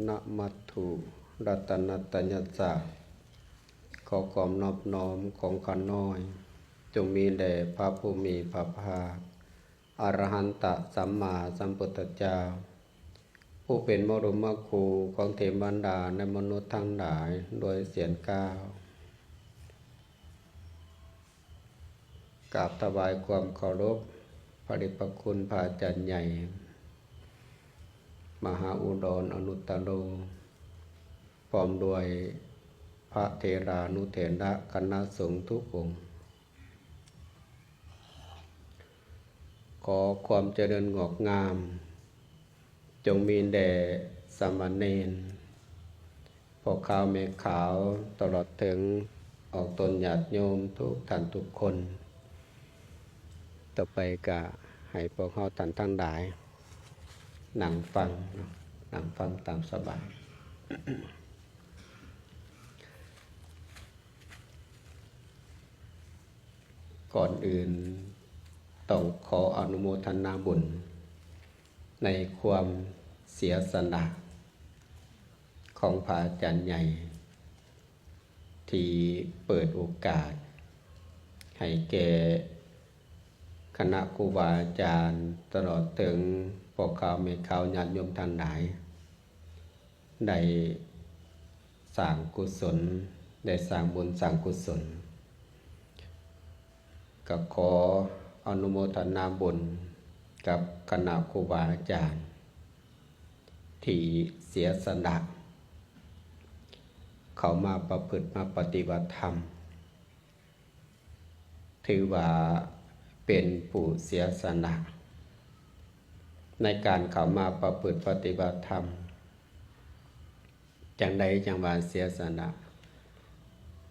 นะมัตถุรัตนัตยัสสะขอความนอบน้อมของข้าน้อยจงมีแด่พระผู้มีพระภาคอรหันตสัมมาสัมพุทธเจ้าผู้เป็นบรมครูของเทวดาและมนุษย์ทั้งหลายโดยเสียงก้าวกราบถวายความเคารพพระเดชพระคุณพระอาจารย์ใหญ่มหาอุดรอนุตตโรพร้อมด้วยพระเถรานุเถระคณะสงฆ์ทุกองค์ขอความเจริญงอกงามจงมีแด่สามเณรพ่อขาวแม่ขาวตลอดถึงออกตนญาติโยมทุกท่านทุกคนต่อไปก็ให้พวกเขาท่านทั้งหลายนั่งฟังตามสบาย ก่อนอื่นต้องขออนุโมทนาบุญในความเสียสละของพระอาจารย์ใหญ่ที่เปิดโอกาสให้แก่คณะครูบาอาจารย์ตลอดถึงพ่อขาวแม่ขาวญาติโยมทั้งหลายได้สร้างกุศลได้สร้างบุญสร้างกุศลก็ขออนุโมทนาบุญกับคณะครูบาอาจารย์ที่เสียสละเขามาประพฤติมาปฏิบัติธรรมถือว่าเป็นผู้เสียสละในการเขามาประพฤติปฏิบัติธรรมจังใดจังว่าเสียสละ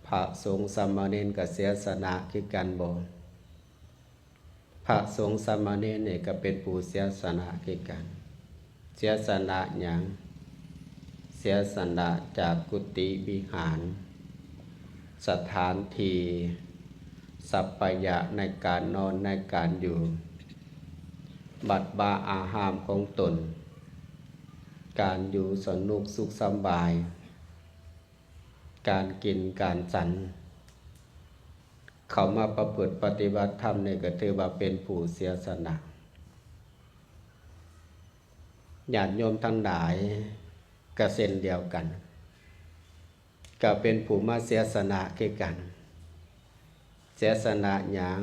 พระสงฆ์สามเณรก็เสียสละคือกันบ่พระสงฆ์สามเณรนี่ก็เป็นผู้เสียสละคือกันเสียสละหยังเสียสละจากกุฏิวิหารสถานที่สัปปายะในการนอนในการอยู่บัดบาอาหารของตนการอยู่สนุกสุขสบายการกินการฉันเขามาประพฤติปฏิบัติธรรมนี่ก็ถือว่าเป็นผู้เสียสละญาติโยมทั้งหลายก็เช่นเดียวกันก็เป็นผู้มาเสียสละคือกันเสียสละหยัง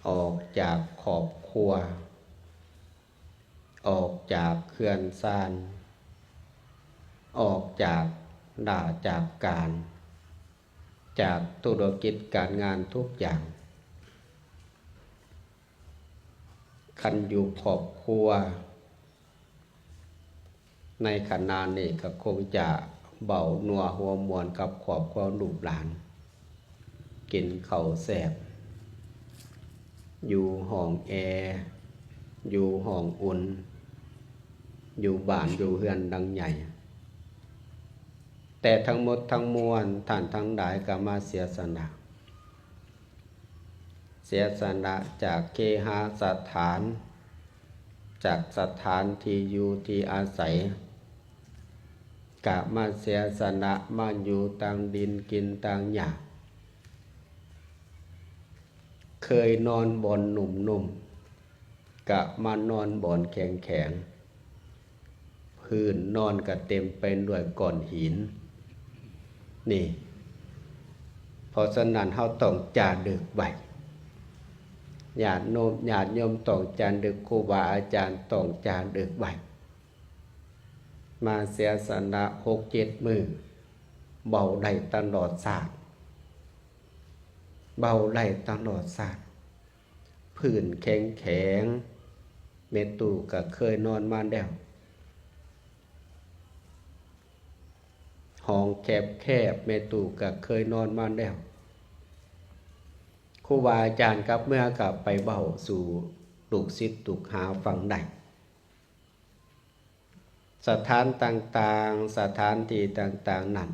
ออกจากครอบครัวออกจากเขื่อนซ่านออกจากด่าจากการจากธุรกิจการงานทุกอย่างคันอยู่ครอบครัวในขณะนี้ก็คงจะเบาหนัวหัวมวนกับครอบครัวลูกหลานกินข้าวแซ่บอยู่ห้องแอร์อยู่ห้องอุ่นอยู่บ้านอยู่เฮือนดังใหญ่แต่ทั้งหมดทั้งมวลท่านทั้งหลายก็มาเสียสละจากเคหสถานจากสถานที่อยู่ที่อาศัยกะมาเสียสละมาอยู่ต่างดินกินต่างหยาเคยนอนบนนุ่มๆกะมานอนบนแข็งๆพื้นนอนก็เต็มไปด้วยก้อนหินนี่เพราะฉะนั้นเฮาต้องจารึกไว้ญาติโยมต้องจารึกครูบาอาจารย์ต้องจารึกไว้มาเสียสละ6-7 มื้อเบาได้ตลอดศาสตร์เบาได้ตลอดศาสตร์พื้นแข็งเมตุก็เคยนอนมาแล้วห้องแคบเมตุก็เคยนอนมาแล้วครูบาอาจารย์ครับเมื่อกลับไปเบาสู่ลูกศิษย์ลูกหาฟังได้สถานต่างๆสถานที่ต่างๆนั้น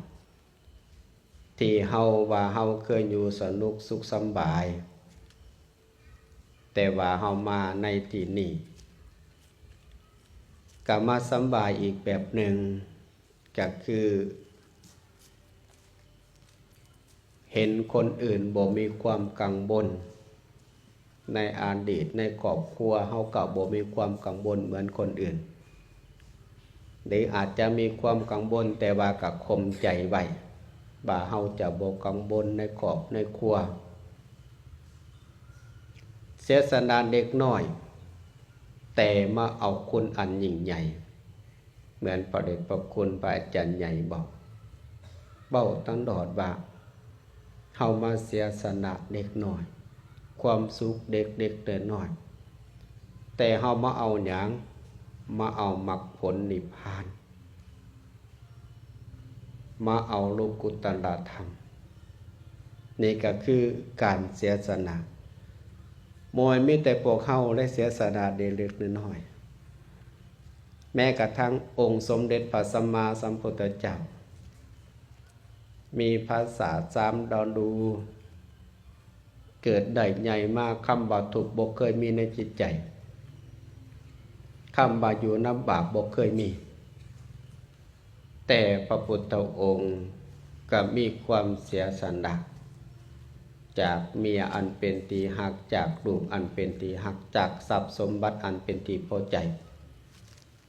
ที่เฮาว่าเฮาเคยอยู่สนุกสุขสบายแต่ว่าเฮามาในที่นี้ ก ก็มาสำบายอีกแบบหนึ่งก็คือเห็นคนอื่นบ่มีความกังวลในอดีตในครอบครัวเฮาก็บ่มีความกังวลเหมือนคนอื่นหรืออาจจะมีความกังวลแต่ว่าก็ข่มใจไว้ว่าเฮาจะบ่กังวลในครอบในครัวเสียสละเด็กน้อยแต่มาเอาคุณอันยิ่งใหญ่เหมือนพระเดชพระคุณพระอาจารย์ใหญ่บอกเบ้าตั้งดอดว่าเฮามาเสียสละเด็กน้อยความสุขเด็กแต่น้อยแต่เฮามาเอาหยังมาเอามรรคผลนิพพานมาเอาโลกุตตรธรรมนี่ก็คือการเสียสละมวยมีแต่พวกเฮาได้เสียสละเด็กๆน้อยๆแม้กระทั่งองค์สมเด็จพระสัมมาสัมพุทธเจ้ามีภาษาสามดอนดูเกิดได้ใหญ่มากคำว่าทุกข์บ่เคยมีในจิตใจคำว่าอยู่น้ำบาปบ่เคยมีแต่พระพุทธองค์ก็มีความเสียสละจากเมียอันเป็นที่หักจากลูกอันเป็นที่หักจากทรัพย์สมบัติอันเป็นที่พอใจ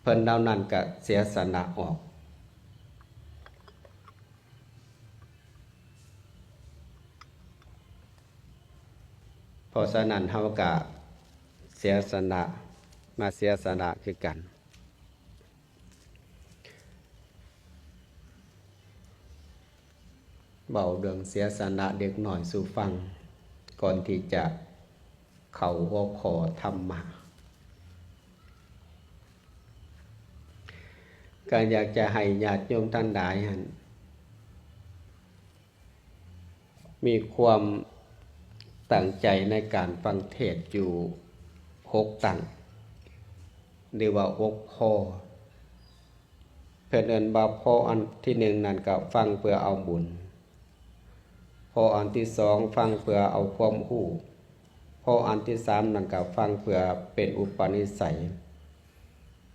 เพิ่นเหล่านั้นก็เสียสละออกเพราะฉะนั้นเฮาก็เสียสละมาเสียสละคือกันเบาเรื่องเสียสละเด็กหน่อยสู่ฟังก่อนที่จะเข้าหัวข้อธรรมะก็อยากจะให้ญาติโยมท่านใดมีความตั้งใจในการฟังเทศน์อยู่6ตั้งหรือว่า6ข้อเพิ่นเอิ้นว่าข้ออันที่1นั่นก็ฟังเพื่อเอาบุญข้ออันที่2ฟังเพื่อเอาความรู้ข้ออันที่3นั่นก็ฟังเพื่อเป็นอุปนิสัย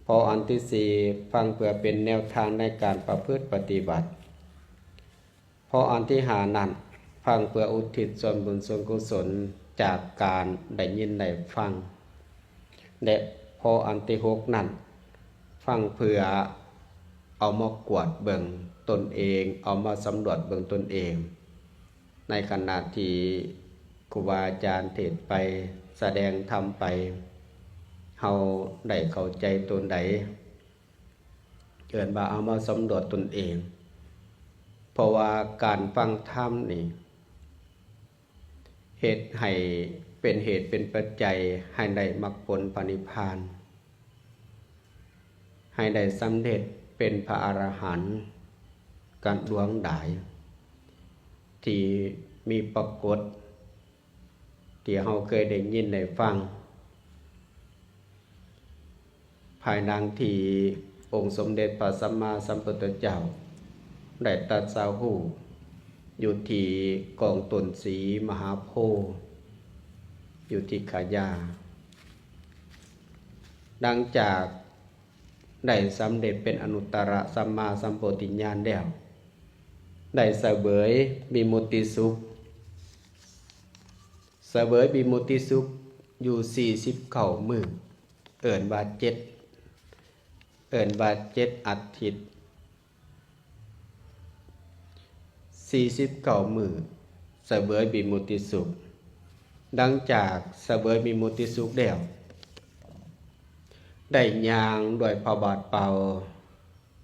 ข้ออันที่4ฟังเพื่อเป็นแนวทางในการประพฤติปฏิบัติข้ออันที่5นั่นฟังเพื่ออุทิศส่วนบุญส่วนกุศลจากการได้ยินได้ฟังและพออันที่6นั่นฟังเพื่อเอามากวดเบิ่งตนเองเอามาสำรวจเบิ่งตนเองในขณะที่ครูบาอาจารย์เทศไปแสดงธรรมไปเฮาได้เข้าใจตนใดเอิ้นว่าเอามาสำรวจตนเองเพราะว่าการฟังธรรมนี่เหตุให้เป็นเหตุเป็นปัจจัยให้ได้มรรคผลนิพพานให้ได้สำเร็จเป็นพระอรหันต์กันดวงดายที่มีปรากฏที่เราเคยได้ยินได้ฟังภายหลังที่องค์สมเด็จพระสัมมาสัมพุทธเจ้าได้ตรัสรู้อยู่ที่กองตนสีมหาโพธิ์อยู่ที่ขายาดังจากได้สำเร็จเป็นอนุตตรสัมมาสัมโพธิญาณแล้วได้เสวยวิมุตติสุขเสวยวิมุตติสุขอยู่49 มื้อเอิ้นว่า7อาทิตย์49 มื้อเสวยวิมุตติสุขดังจากเสวยวิมุตติสุขแล้วได้ย่างด้วยพระบาทเปล่า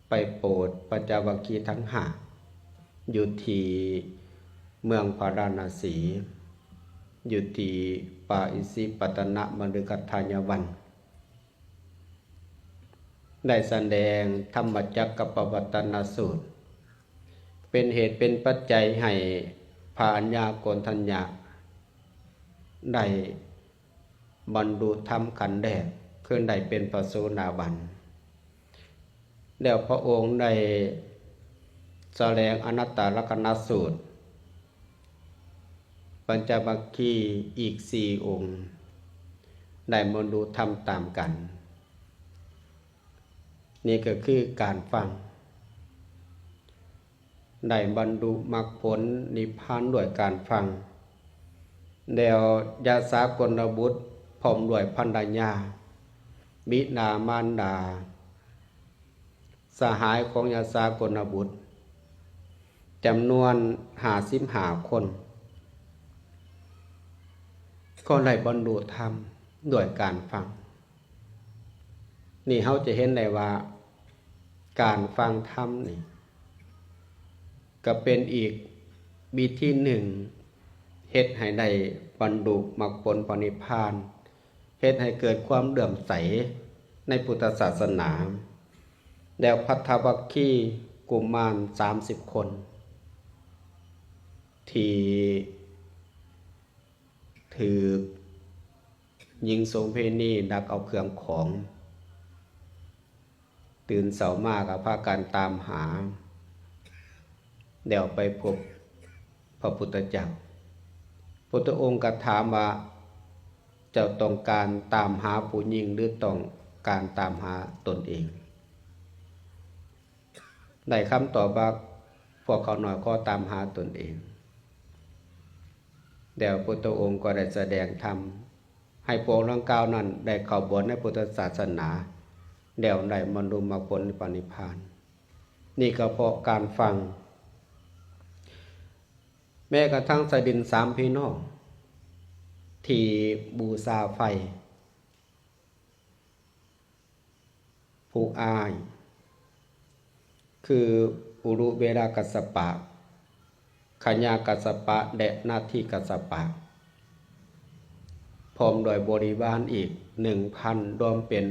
ไปโปรดปัญจวัคคีย์ทั้ง5อยู่ที่เมืองพาราณสีอยู่ที่ป่าอิสิปตนมฤคทายวันได้แสดงธรรมจักรปวัตตนสูตรเป็นเหตุเป็นปัจจัยให้พระอัญญาโกณฑัญญะได้บรรลุธรรมขันธ์แรกคือได้เป็นพระโสดาบันแล้วพระองค์ได้แสดงอนัตตลักขณสูตรปัญจวัคคีย์อีก4 องค์ได้บรรลุธรรมตามกัน นี่ก็คือการฟังได้บรรลุมรรคผลนิพพานด้วยการฟังแล้วยาสากลบุตรพร้อมด้วยภรรยาบิดามารดาสหายของยาสากลบุตรจำนวน55 คนก็ได้บรรลุธรรมด้วยการฟังนี่เราจะเห็นได้ว่าการฟังธรรมนี่ก็เป็นอีกวิธีหนึ่งเฮ็ดให้ได้บรรลุมรรคผลนิพพานเฮ็ดให้เกิดความเลื่อมใสในพุทธศาสนาแล้วภัททวัคคีย์กุมาร30 คนที่ถือยิงโสมเพณีดักเอาเครื่องของตื่นเสามากพากันตามหาเดี๋ยวไปพบพระพุทธเจ้าพุทธองค์ก็ถามว่าเจ้าต้องการตามหาผู้หญิงหรือต้องการตามหาตนเองได้คำตอบว่าพวกเขาหน่อยก็ตามหาตนเองเดี๋ยวพุทธองค์ก็ได้แสดงธรรมให้พวกนักกล่าวนั้นได้เข้าบวชในพุทธศาสนาเดี๋ยวได้บรรลุมรรคผลนิพพานนี่ก็เพราะการฟังแม้กระทั่งสดิน3 พี่น้องที่บูชาไฟผู้อายคืออุรุเวลากัสสปะขญากัสสปะและนาทีกัสสปะพร้อมโดยบริวารอีก 1,000 รวมเป็น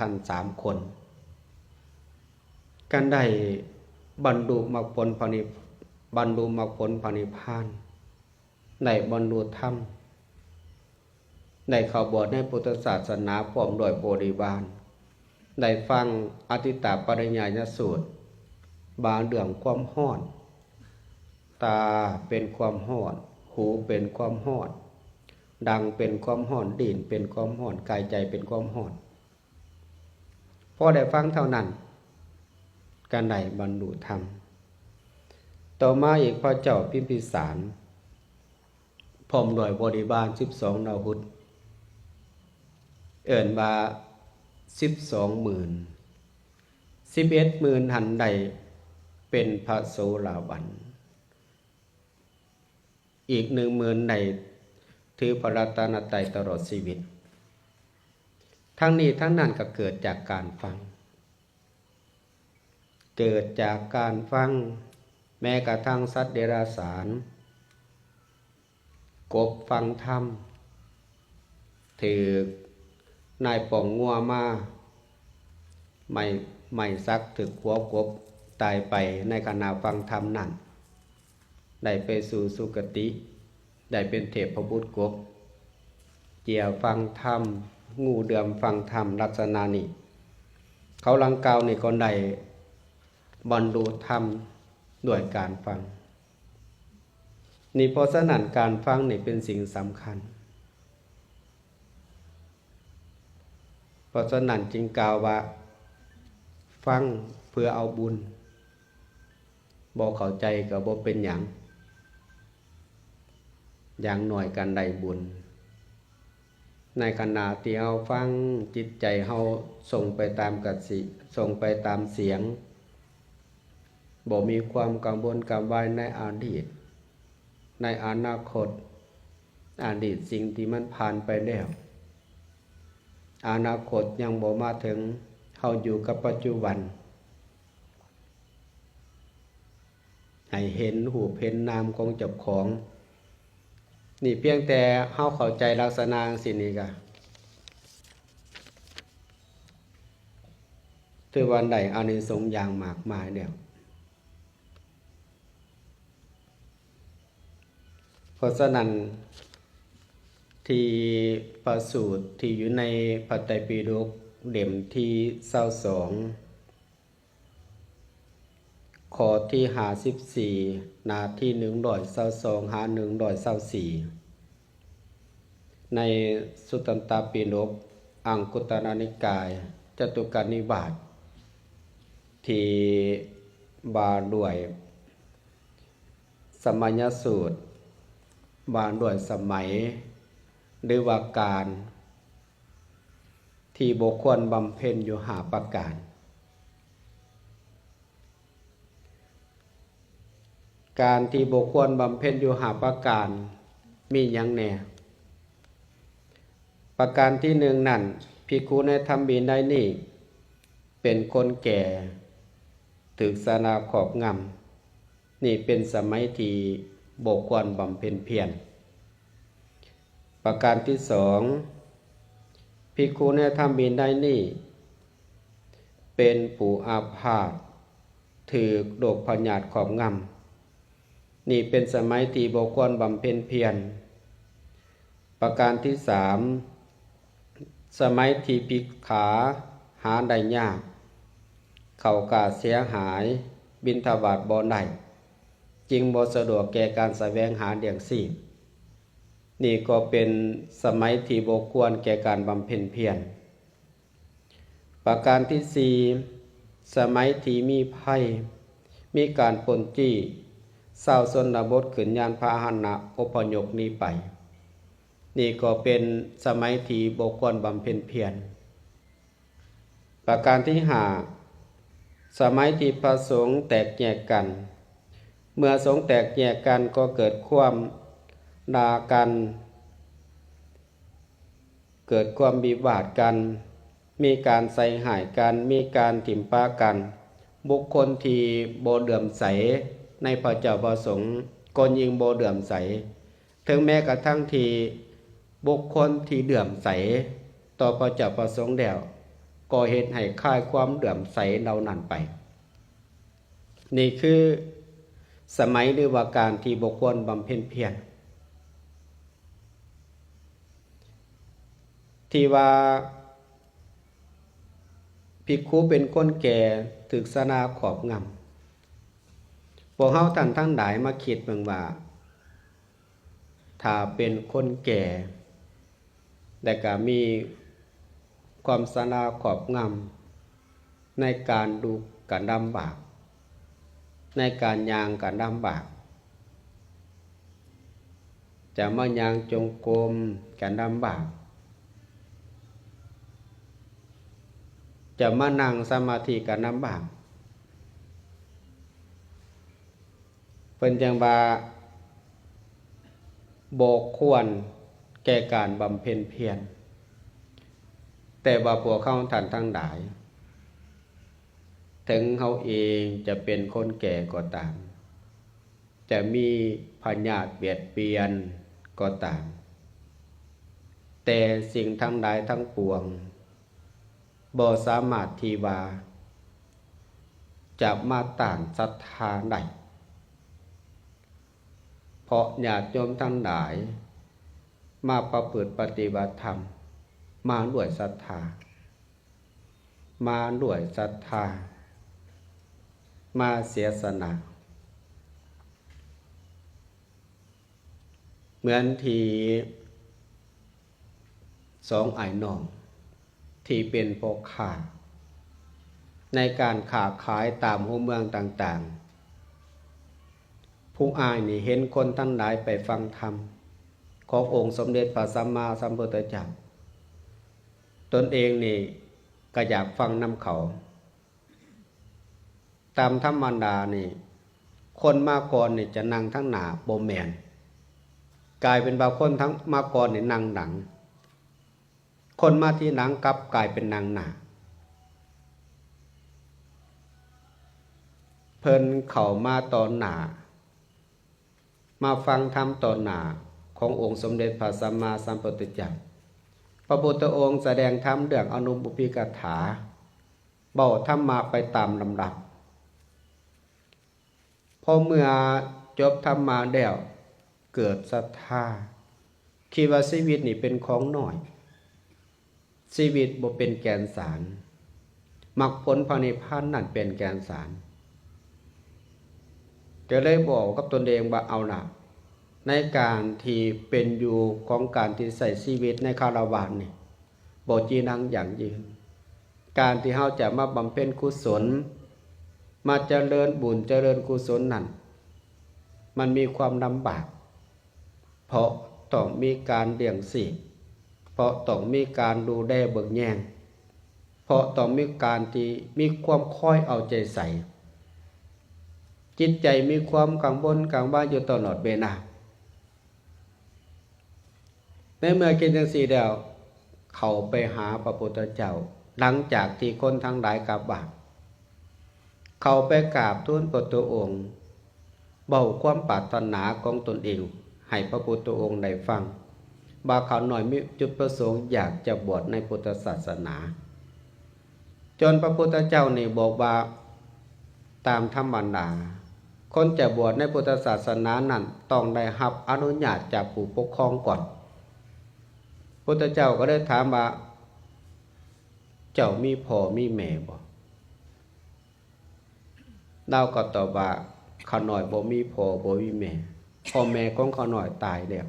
1,003 คนกันได้บรรลุมรรคผลนิพพานได้บรรลุธรรมได้เข้าบวชในพุทธศาสนาพร้อมโดยบริวารได้ฟังอธิตตปริญญาสูตรบางเรื่องความร้อนตาเป็นความร้อนหูเป็นความร้อนดังเป็นความร้อนดินเป็นความร้อนกายใจเป็นความร้อนพอได้ฟังเท่านั้นการได้บรรลุธรรมต่อมาอีกพระเจ้าพิมพิสารพร้อมด้วยบริวาร12 นาหุตเอิ้นว่า12,000 11,000 หันใดเป็นพระโสดาบันอีก 10,000 ใดถือพระรัตนตรัยตลอดชีวิตทั้งนี้ทั้งนั้นก็เกิดจากการฟังเกิดจากการฟังแม้กระทั่งสัตว์เดรัจฉานกบฟังธรรมถือนายป่องงัวมาไม่ซักถึกหัวกบตายไปในขณะฟังธรรมนั้นได้ไปสู่สุคติได้เป็นเทพบุตรกบเจียฟังธรรมงูเดือมฟังธรรมลักษณะนี้เขาลังกล่าวนี่คนใดบรรลุธรรมด้วยการฟังนี่เพราะฉะนั้นการฟังนี่เป็นสิ่งสำคัญเพราะฉะนั้นจึงกล่าวว่าฟังเพื่อเอาบุญบ่เข้าใจก็บ่เป็นหยังอย่างน้อยกันได้บุญในขณะที่เฮาฟังจิตใจเฮาส่งไปตามกัจฉิส่งไปตามเสียงบ่มีความกังวลกังวายในอดีตในอนาคตอดีตสิ่งที่มันผ่านไปแล้วอนาคตยังบ่มาถึงเฮาอยู่กับปัจจุบันให้เห็นรูปเห็นนามของเจ้าของนี่เพียงแต่เฮาเข้าใจลักษณะสินี้ก็ถือว่าได้อานิสงส์อย่างมากมายแล้วเพราะฉะนั้นที่ประสูตรที่อยู่ในพระไตรปิฎกเล่มที่22ข้อที่54หน้าที่122หา124ในสุตตันตปิฎกอังคุตรนิกายจตุกนิบาต ที่บาด้วยสมัยสูตรบาด้วยสมัยหรือว่าการที่บุคคลบำเพ็ญอยู่5ประการการที่บุคคลบำเพ็ญอยู่5ประการมีหยังแน่ประการที่1นั่นภิกขุในธรรมวินัยนี้เป็นคนแก่ถึกศาสนาครอบงำนี่เป็นสมัยที่บุคคลบำเพ็ญเพียรประการที่2ภิกขุในธรรมวินัยนี้เป็นผู้อาพาธถือโรคพยาธิครอบงำนี่เป็นสมัยที่บุคคลบำเพ็ญเพียรประการที่3สมัยที่ภิกขาหาได้ยากเข้ากาเสียหายบิณฑบาตบ่ได้จึงบ่สะดวกแก่การแสวงหาเลี้ยงชีพนี่ก็เป็นสมัยที่บ่ควรแก่การบำเพ็ญเพียรประการที่4สมัยที่มีภัยมีการปล้นจี้ชาวชนบทขึ้นยานพาหนะอพยพหนีไปนี่ก็เป็นสมัยที่บ่ควรบำเพ็ญเพียรประการที่5สมัยที่พระสงฆ์แตกแยกกันเมื่อสงฆ์แตกแยกกันก็เกิดความด่ากันเกิดความวิวาทกันมีการใส่หายกันมีการถิ่มป้ากันบุคคลที่บ่เลื่อมใสในพระเจ้าประสงค์ก็ยิ่งบ่เลื่อมใสถึงแม้กระทั่งที่บุคคลที่เลื่อมใสต่อพระเจ้าประสงค์แล้วก็เฮ็ดให้คลายความเลื่อมใสเหล่านั้นไปนี่คือสมัยหรือว่าการที่บุคคลบำเพ็ญเพียรที่ว่าภิกขุเป็นคนแก่ถึกศาสนาครอบงำพวกเฮาท่านทั้งหลายมาคิดเบิ่งว่าถ้าเป็นคนแก่แต่ก็มีความศาสนาครอบงำในการดูการลำบากในการย่างการลำบากจะมาย่างจงกรมการลำบากจะมานั่งสมาธิการลำบากเพิ่นจังว่าบ่ควรแก่การบำเพ็ญเพียรแต่ว่าพวกเขาท่านทั้งหลายถึงเขาเองจะเป็นคนแก่ก็ตามจะมีพยาธิเบียดเบียนก็ตามแต่สิ่งทั้งหลายทั้งปวงบ่สามารถที่ว่าจะมาต้านศรัทธาได้เพราะญาติโยมทั้งหลายมาประพฤติปฏิบัติธรรมมาด้วยศรัทธามาด้วยศรัทธามาเสียสละเหมือนที่2ไอ้น้องที่เป็นพ่อค้าในการค้าขายตามหัวเมืองต่างๆผู้อ้ายนี่เห็นคนทั้งหลายไปฟังธรรมขององค์สมเด็จพระสัมมาสัมพุทธเจ้าตนเองนี่ก็อยากฟังนำเขาตามธรรมดานี่คนมาก่อนนี่จะนั่งทั้งหน้าบ่แม่นกลายเป็นบางคนทั้งมาก่อนนี่นั่งหลังคนมาที่หลังกลับกลายเป็นนั่งหน้าเพิ่นเข้ามาตอนหน้ามาฟังธรรมตอนหน้าขององค์สมเด็จพระสัมมาสัมพุทธเจ้าพระพุทธองค์แสดงธรรมเรื่องอนุปปิกถาเบ้าธรรมะไปตามลำดับพอเมื่อจบธรรมะแล้วเกิดศรัทธาคิดว่าชีวิตนี่เป็นของน้อยชีวิตบ่เป็นแกนสารมรรคผลพระนิพพานนั่นเป็นแกนสารก็เลยบอกกับตนเองว่าเอาล่ะในการที่เป็นอยู่ของการที่ใส่ชีวิตในคารวะนี่บ่จีนังอย่างยิ่งการที่เฮาจะมาบำเพ็ญกุศล มาเจริญบุญเจริญกุศลนั้นมันมีความลำบากเพราะต้องมีการเลี้ยงชีพเพราะต้องมีการดูแลเบิ่งแยงเพราะต้องมีการที่มีความคอยเอาใจใส่จิตใจมีความกังวลกังวายอยู่ตลอดเวลาในเมื่อกินจังซี่แล้วเขาไปหาพระพุทธเจ้าหลังจากที่คนทั้งหลายกลับบ้านเขาไปกราบทูลพระพุทธองค์เบาความปรารถนาของตนเองให้พระพุทธองค์ได้ฟังว่าเขาหน่อยมีจุดประสงค์อยากจะบวชในพุทธศาสนาจนพระพุทธเจ้านี่บอกว่าตามธรรมดาคนจะบวชในพุทธศาสนานั้นต้องได้รับอนุญาตจากผู้ปกครองก่อนพุทธเจ้าก็ได้ถามว่าเจ้ามีพ่อมีแม่บ่เราก็ตอบว่าเขาหน่อยบ่มีพ่อบ่มีแม่พ่อแม่ของเขาหน่อยตายแล้ว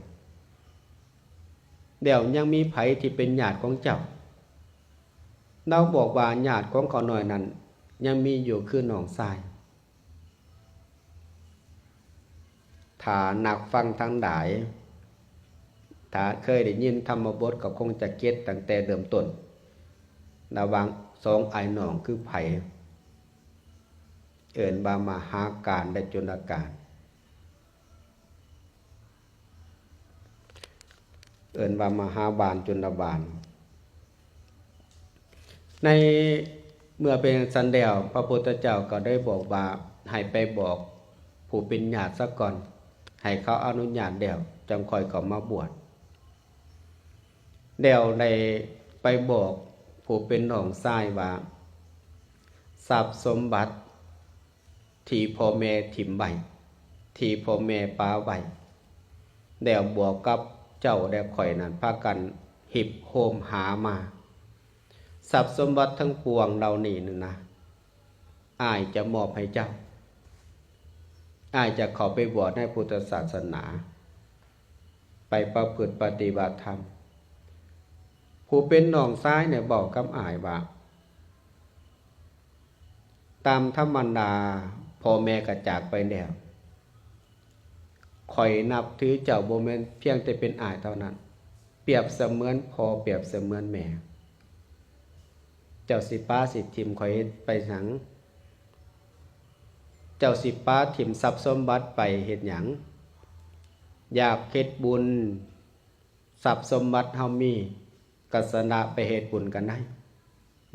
เดี๋ยวยังมีไผที่เป็นญาติของเจ้าเราบอกว่าญาติของเขาหน่อยนั้นยังมีอยู่คือน้องชายถ้านักฟังทั้งหลายถ้าเคยได้ยินธรรมบทก็คงจะเก็ตตั้งแต่เริ่มต้นระหว่างสองไอ้น้องคือไผเอิ้นว่ามหาการและจุลการเอิ้นว่ามหาบาลจุลบาลในเมื่อเป็นสันเดียวพระพุทธเจ้าก็ได้บอกว่าให้ไปบอกผู้เป็นญาติซะก่อนให้เขาอนุญาตเดี่ยวจังค่อยเข้ามาบวชเดี่ยวได้ไปบอกผู้เป็นน้องชายว่าทรัพย์สมบัติที่พ่อแม่ถิ่มไว้ที่พ่อแม่ป้าไว้เดี่ยวบวกกับเจ้าและข่อยนั้นพากันหิบโหมหามาทรัพย์สมบัติทั้งปวงเหล่านี้นั่นนะอ้ายจะมอบให้เจ้าอ้ายจะเข้าไปบวชในพุทธศาสนาไปประพฤติปฏิบัติธรรมผู้เป็นน้องชายเนี่ยบอกกับอ้ายว่าตามธรรมดาพ่อแม่ก็จากไปแล้วข่อยนับถือเจ้าบ่แม่นเพียงแต่เป็นอ้ายเท่านั้นเปรียบเสมือนพ่อเปรียบเสมือนแม่เจ้าสิป้าสิทิมข่อยไปหยังเจ้าสิป้าทิมทรัพย์สมบัติไปเฮ็ดหยังอยากเฮ็ดบุญทรัพย์สมบัติเฮามีก็สนะไปเฮ็ดบุญกันได้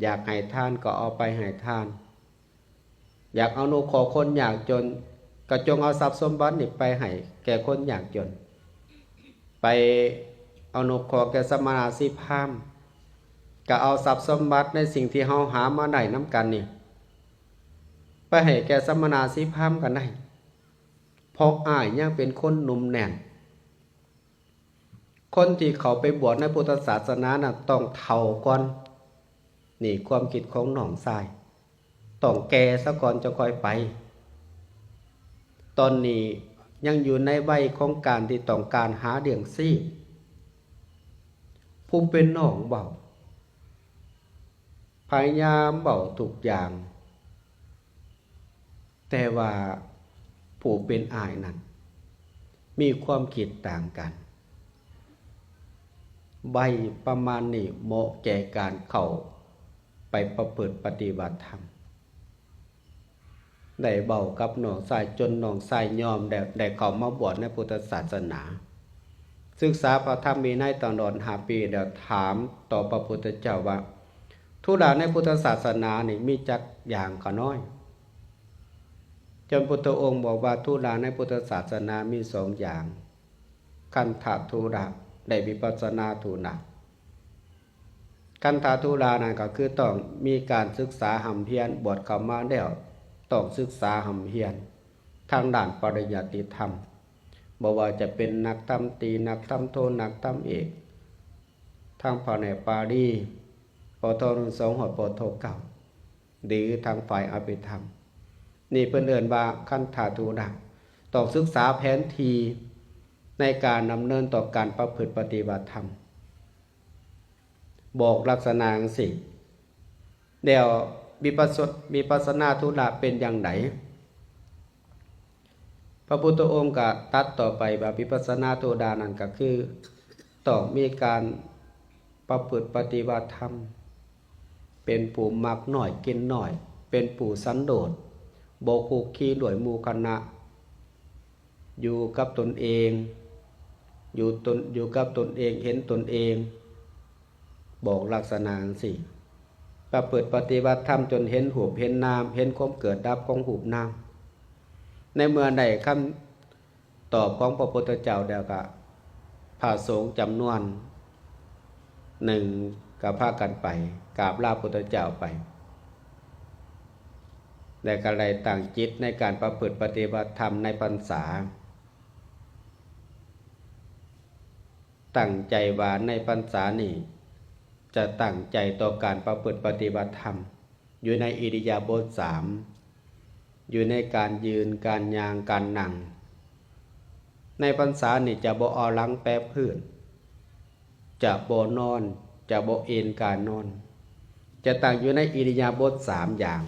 อยากให้ทานก็เอาไปให้ทานอยากเอานุขอคนยากจนก็จงเอาทรัพย์สมบัตินี่ไปให้แก่คนยากจนไปเอานุขอแก่สมณชีพราหมณ์ก็เอาทรัพย์สมบัติในสิ่งที่เฮาหามาได้นํกันนี่ไปให้แก่สมณชีพราหมณ์กันได้เพราะอ้ายยังเป็นคนหนุ่มแน่นคนที่เขาไปบวชในพุทธศาสนาน่ะต้องเฒ่าก่อนนี่ความคิดของน้องชายต้องแก่ซะก่อนจะค่อยไปตอนนี้ยังอยู่ในวัยของการที่ต้องการหาเลี้ยงชีพผู้เป็นน้องเบาพยายามเบาทุกอย่างแต่ว่าผู้เป็นอ้ายนั้นมีความคิดต่างกันใบประมาณนี้เหมาะแก่การเข้าไปประพฤติปฏิบัติธรรมได้เบากับน้องชายจนน้องชายยอมได้เข้ามาบวชในพุทธศาสนาศึกษาพระธรรมวินัยตลอด5 ปีแล้วถามต่อพระพุทธเจ้าว่าธุระในพุทธศาสนานี่มีจักอย่างก็น้อยจนพุทธองค์บอกว่าธุระในพุทธศาสนามี2 อย่างคันธธุระได้วิปัสสนาธุระคันธธุระนั่นก็คือต้องมีการศึกษาหำเพียรบวชเข้ามาแล้วต้องศึกษาหำเพียรทางด้านปริยัติธรรมบ่ว่าจะเป็นนักธรรมตรีนักธรรมโทนักธรรมเอกทางภายในปาลีปโท1 2 หดปโท9หรือทางฝ่ายอภิธรรมนี่เพิ่นเอิ้นว่าคันธธุระต้องศึกษาแผนทีในการดำเนินต่อการประพฤติปฏิบัติธรรมบอกลักษณะจังซี่เดี๋ยว วิปัสสนาธุระเป็นอย่างไรพระพุทธองค์ก็ตัดต่อไปว่าวิปัสสนาธุระนั้นก็คือต้องมีการประพฤติปฏิบัติธรรมเป็นผู้มักน้อยกินน้อยเป็นผู้สันโดษบ่คุกคีด้วยหมู่คณะอยู่กับตนเองอยู่กับตนเองเห็นตนเองบอกลักษณะสิประพฤติปฏิบัติธรรมจนเห็นรูปเห็นนามเห็นความเกิดดับของรูปนามในเมื่อใดคำตอบของพระพุทธเจ้าแล้วก็พระสงฆ์จำนวนหนึ่งก็พากันไปกราบลาพระพุทธเจ้าไปและก็เลยตั้งจิตในการประพฤติปฏิบัติธรรมในพรรษาตั้งใจว่าในพรรษานี้จะตั้งใจต่อการประพฤติปฏิบัติธรรมอยู่ในอิริยาบถสามอยู่ในการยืนการย่างการนั่งในพรรษานี้จะบ่เอาหลังแปรพื้นจะบ่นอนจะบ่เอนการนอนจะตั้งอยู่ในอิริยาบถสามอย่าง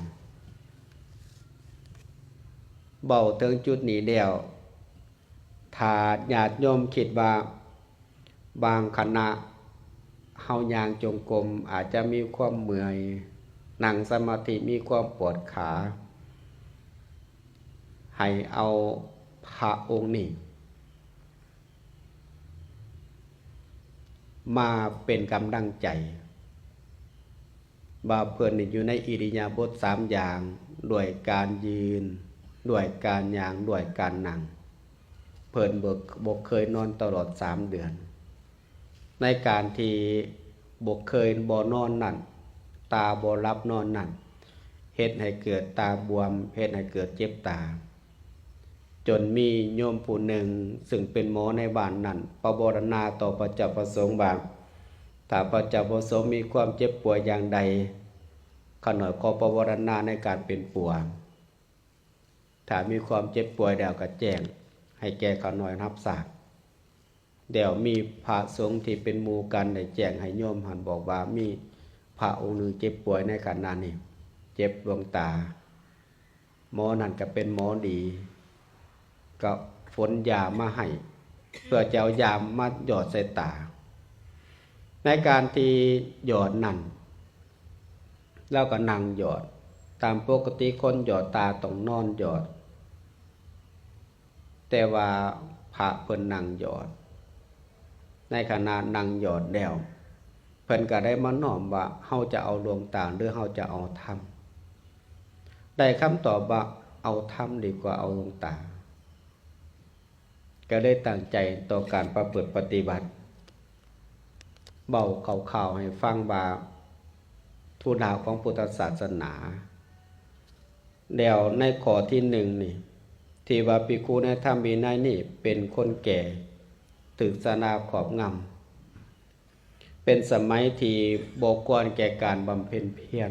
เบาถึงจุดนี้เดียวถ้าญาติโยมคิดว่าบางคณะเฮาย่างจงกรมอาจจะมีความเมื่อยนั่งสมาธิมีความปวดขาให้เอาพระองค์นี้มาเป็นกำลังใจบ่าเพิ่นนี่อยู่ในอิริยาบถสามอย่างด้วยการยืนด้วยการย่างด้วยการนั่งเพิ่นบ่เคยนอนตลอด3 เดือนในการที่บ่เคยบ่นอนนั่นตาบ่รับนอนนั่นเฮ็ดให้เกิดตาบวมเฮ็ดให้เกิดเจ็บตาจนมีโยมผู้หนึ่งซึ่งเป็นหมอในบ้านนั้นประบรณาต่อพระเจ้าประสงค์ว่าถ้าพระเจ้าประสงค์มีความเจ็บป่วยอย่างใดข้าหน่อยขอประวรณาในการเป็นป่วยถ้ามีความเจ็บป่วยแล้วก็แจ้งให้แก่ข้าหน่อยรับทราบเดี๋ยวมีพระสงฆ์ที่เป็นหมู่กันได้แจ้งให้โยมหันบอกว่ามีพระองค์หนึ่งเจ็บป่วยในขณะนี้เจ็บดวงตาหมอนั่นก็เป็นหมอดีก็ฝนยามาให้เพื่อจะเอายามาหยอดใส่ตาในการที่หยอดนั่นแล้วก็นั่งหยอดตามปกติคนหยอดตาต้องนอนหยอดแต่ว่าพระเพิ่นนั่งหยอดในขณะนั่งหยอดแล้วเพิ่นก็ได้มาน้อมว่าเฮาจะเอาดวงตาหรือเฮาจะเอาธรรมได้คำตอบว่าเอาธรรมดีกว่าเอาดวงตาก็ได้ตั้งใจต่อการประพฤติปฏิบัติเบาข่าวให้ฟังว่าทูลาของพุทธศาสนาแล้วในข้อที่1นี่ที่ว่าภิกขุในธรรมวินัยนี่เป็นคนแก่ถึกศาสนาครอบงำเป็นสมัยที่บ่ควรแก่การบำเพ็ญเพียร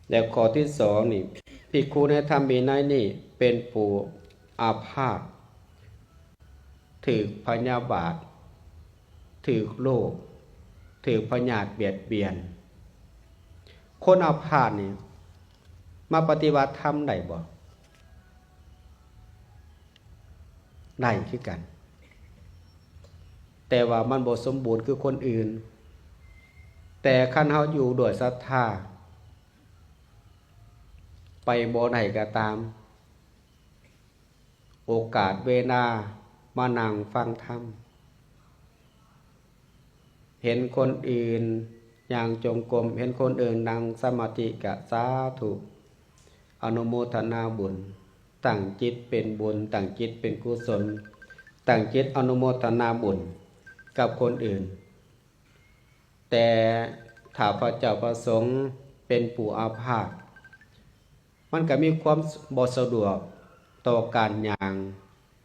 แล้วข้อที่2นี่ภิกขุในธรรมวินัยนี่เป็นผู้อาพาธถูกพยาบาทถูกโรคถูกพยาธิเบียดเบียนคนอาพาธนี่มาปฏิบัติธรรมได้บ่ได้คือกันแต่ว่ามันบ่สมบูรณ์คือคนอื่นแต่คันเฮาอยู่ด้วยศรัทธาไปบ่ไหนก็ตามโอกาสเวลามานั่งฟังธรรมเห็นคนอื่นอย่างจงกรมเห็นคนอื่นนั่งสมาธิกะสาธุอนุโมทนาบุญตั้งจิตเป็นบุญตั้งจิตเป็นกุศลตั้งจิตอนุโมทนาบุญกับคนอื่นแต่ถ้าพระเจ้าประสงค์เป็นผู้อาพาธมันก็มีความบ่สะดวกต่อการย่าง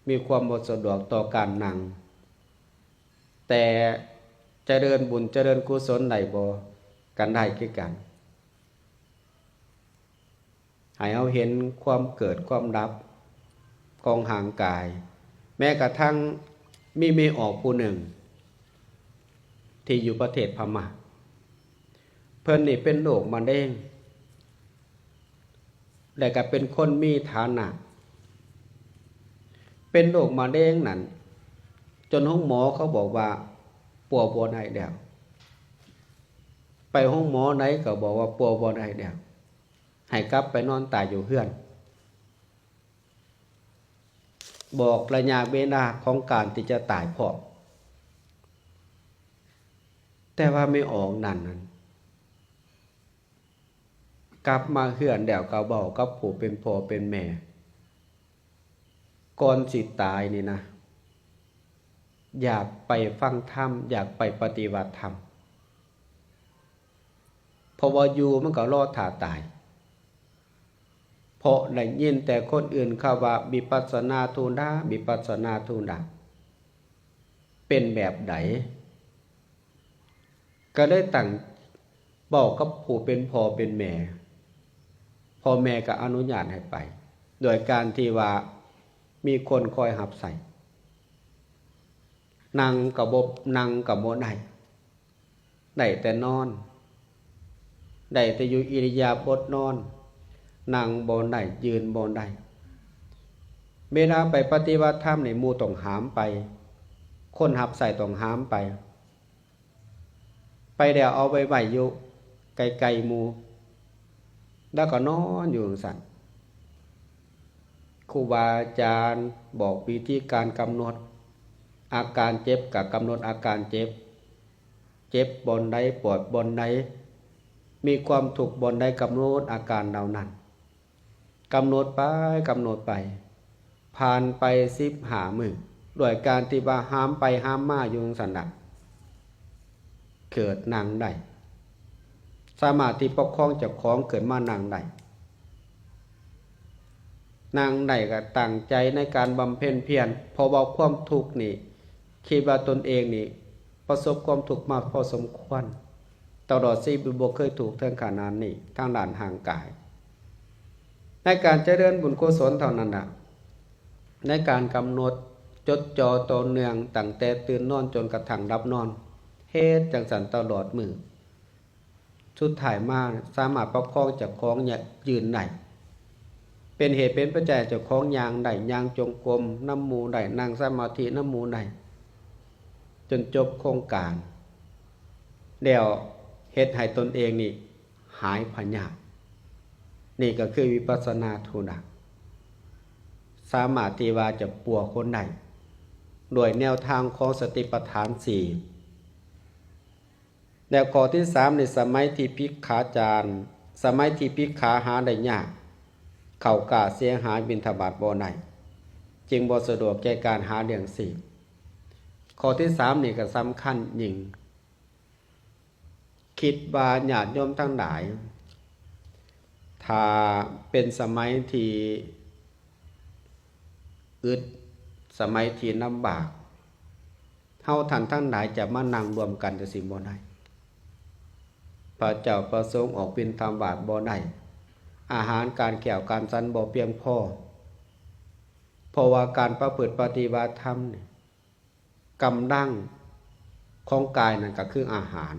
มีความบ่สะดวกต่อการนั่งแต่เจริญบุญเจริญกุศลได้บ่กันได้คือกันให้เอาเห็นความเกิดความดับของห่างกายแม้กระทั่งมีเมออกผู้หนึ่งที่อยู่ประเทศพม่าเ พิ่นนี่เป็นโรคมะเร็งแล้วก็เป็นคนมีฐานะเป็นโรคมะเร็งนั่นจนห้องหมอเขาบอกว่าปัวบ่ได้แล้วไปห้องหมอไหนก็บอกว่าปัวบ่ได้แล้วให้กลับไปนอนตายอยู่เฮือนบอกระยะเวลาของการที่จะตายพร้อมแต่ว่าไม่ออกนั่นกลับมาเฮือนแล้วก็บอกกับผู้เป็นพ่อเป็นแม่ก่อนสิตายนี่นะอยากไปฟังธรรมอยากไปปฏิบัติธรรมเพราะว่าอยู่มันก็รอท่าตายเพราะได้ยินแต่คนอื่นเขาว่าวิปัสสนาทูนดาวิปัสสนาทูนดาเป็นแบบไหนก็ได้ตั้งบอกกับผู้เป็นพ่อเป็นแม่พ่อแม่ก็อนุญาตให้ไปโดยการที่ว่ามีคนคอยหับใส่นั่งกับบนั่งกับโมได้แต่นอนได้แต่อยู่อิริยาบถนอนนั่งบ่ได้ยืนบ่ได้เวลาไปปฏิบัติธรรมในหมู่ต้องหามไปคนหับใส่ต้องหามไปเดี๋ยวเอาไว้อยู่ไกลๆหมู่แล้วก็นอนอยู่สั่นครูบาอาจารย์บอกวิธีการกำหนดอาการเจ็บกับกำหนดอาการเจ็บบนใดปวดบนใดมีความทุกข์บนใดกำหนดอาการเหล่านั้นกำหนดไปผ่านไป15 มื้อด้วยการที่ว่าห้ามไปห้ามมาอยู่สั่นน่ะเกิดนั่งได้สามารถที่ปกครองเจ้าของเกิดมานั่งได้นั่งได้ก็ตั้งใจในการบำเพ็ญเพียรพอบอกความทุกข์นี่คิดว่าตนเองนี่ประสบความทุกข์มากพอสมควรตลอดชีวิตบ่เคยถูกเทิงขนาดนี้ทางด้านห่างกายในการเจริญบุญกุศลเท่านั้นน่ะในการกำหนดจดจ่อต่อเนื่องตั้งแต่ตื่นนอนจนกระทั่งรับนอนเฮ็ดจังสันตลอดมื้อสุดท้ายมาสามารถประคองเจ้าของยืนได้เป็นเหตุเป็นปัจจัยเจ้าของย่างได้ย่างจงกรมน้ำหมู่ได้นั่งสมาธิน้ำหมู่ได้จนจบโครงการแล้วเฮ็ดให้ตนเองนี่หายพยาธินี่ก็คือวิปัสสนาทูนะสามารถที่ว่าจะปัวคนได้โดยแนวทางของสติปัฏฐาน4แล้วข้อที่3ในสมัยที่ภิกขาจารย์สมัยที่ภิกขาหาได้ยากเข้ากะเสียหายบิณฑบาตบ่ได้จึงบ่สะดวกแก่การหาเลี้ยงชีพข้อที่3นี่ก็สำคัญยิ่งคิดว่าญาติโยมทั้งหลายถ้าเป็นสมัยที่อึดสมัยที่ลำบากเฮาท่านทั้งหลายจะมานั่งรวมกันจะสิบ่ได้พระเจ้าประสงค์ออกบิณฑบาตบ่ได้อาหารการแก้วการฉันบ่เพียงพอเพราะว่าการประพฤติปฏิบัติธรรมนี่กำลังของกายนั่นก็คืออาหาร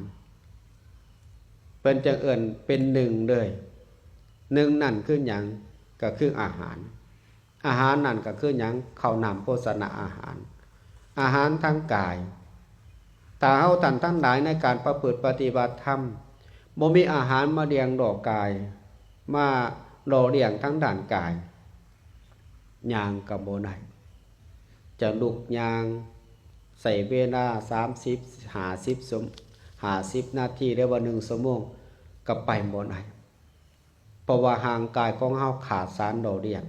เป็นจังเอิ้นเป็นหนึ่งเลยหนึ่งนั่นคือหยังก็คืออาหารนั่นก็คือหยังข้าวน้ำโภชนะอาหารทางกายถ้าเฮาท่านทั้งหลายในการประพฤติปฏิบัติธรรมบ่มีอาหารมาเลี้ยงดอกกายมาหล่อเลี้ยงทั้งด้านกายย่างก็บ่ได้จะลุกย่างใส่เวลา50 นาทีหรือว่า1 ชั่วโมงก็ไปบ่ได้เพราะว่าห่างกายของเฮาขาดสารหล่อเลี้ยง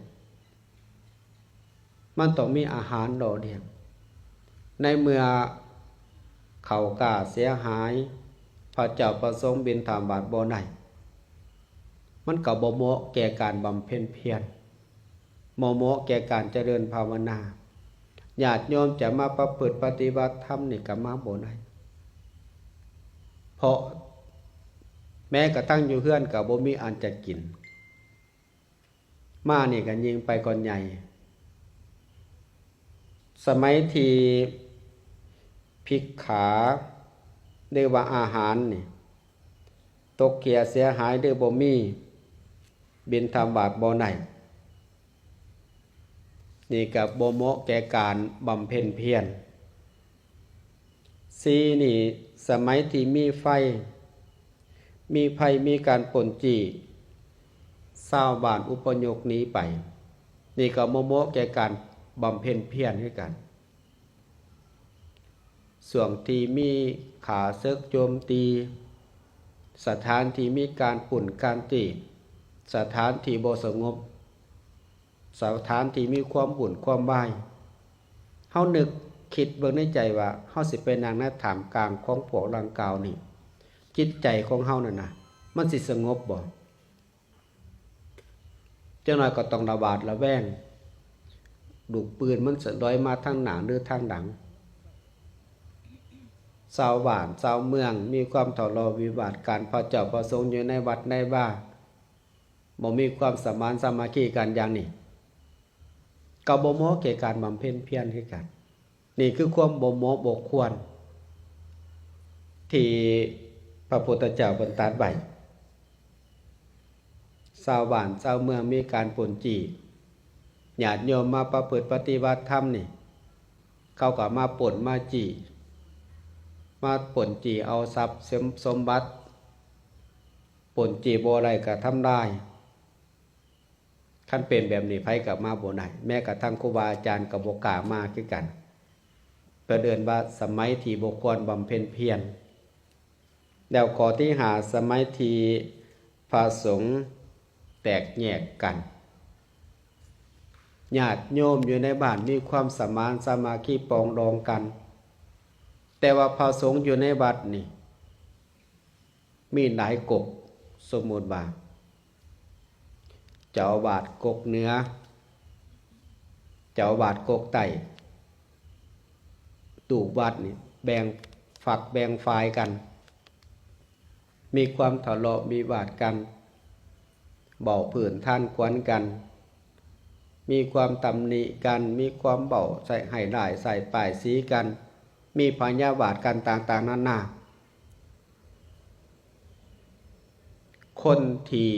มันต้องมีอาหารหล่อเลี้ยงในเมื่อเขากล้าเสียหายพระเจ้าประสงค์บิณฑบาตบ่ได้มันก็บ่เหมาะแก่การบำเพ็ญเพียรบ่เหมาะแก่การเจริญภาวนาญาติโยมจะมาประพฤติปฏิบัติธรรมนี่ก็มาบ่ได้เพราะแม้กระทั่งอยู่เฮือนก็บ่มีอันจะกินมานี่ก็ยิงไปก่อนใหญ่สมัยที่ภิกขาเรียกว่าอาหารนี่ ตกเขียเสียหายหรือบ่มีบิณฑบาตบ่ไหนนี่กับบ่เหมาะแก่การบำเพ็ญเพียรสีนี่สมัยที่มีไฟมีภัยมีการป่นจี้ชาวบ้านอุปยคหนีไปนี่ก็บ่เหมาะแก่การบำเพ็ญเพียรด้วยกันส่วนที่มีขาศึกโจมตีสถานที่มีการปุ่นการตีสถานที่บ่สงบสถานที่มีความบุญความบายเฮานึกคิดเบิ่งในใจว่าเฮาสิไปนั่งณท่ามกลางของพวกรังกาวนี่จิตใจของเฮานั่นน่ะมันสิสงบบ่จังน้อยก็ต้องระบาดระแวงลูกปืนมันสิลอยมาทางหน้าหรือทางหลังชาวบ้านชาวเมืองมีความทะเลาะวิวาทกันพระเจ้าประสงค์อยู่ในวัดในว่าบ่มีความสมานสามัคคีกันอย่างนี้ก็บ่เหมาะแก่การบำเพ็ญเพียรคือกันนี่คือความบ่เหมาะบ่ควรที่พระพุทธเจ้าเพิ่นตรัสไว้ชาวบ้านชาวเมืองมีการป่นจี้ญาติโยมมาประพฤติปฏิบัติธรรมนี่เขาก็มาป่นมาจี้มาป่นจี้เอาทรัพย์สมบัติป่นจี้บ่ได้ก็ทำได้คันเป็นแบบนี้ไผก็มาบ่ได้แม้กระทั่งครูบาอาจารย์ก็บ่กล้ามาคือกันเพิ่นเอิ้นว่าสมัยที่บ่ควรบำเพ็ญเพียรแล้วข้อที่5สมัยที่พระสงฆ์แตกแยกกันญาติโยมอยู่ในบ้านมีความสมานสามัคคีปรองดองกันแต่ว่าพระสงฆ์อยู่ในวัดนี่มีหลายกกสมมุติว่าเจ้าอาวาสกกเหนือเจ้าอาวาสกกใต้ตูกวัดนี่แบ่งฝักแบ่งฝ่ายกันมีความทะเลาะมีวาทกันเบาผื่นท่านควนกันมีความตำหนิกันมีความเบาใส่ให้ได้ใส่ป้ายสีกันมีพยาบาทกันต่างๆนานาคนที่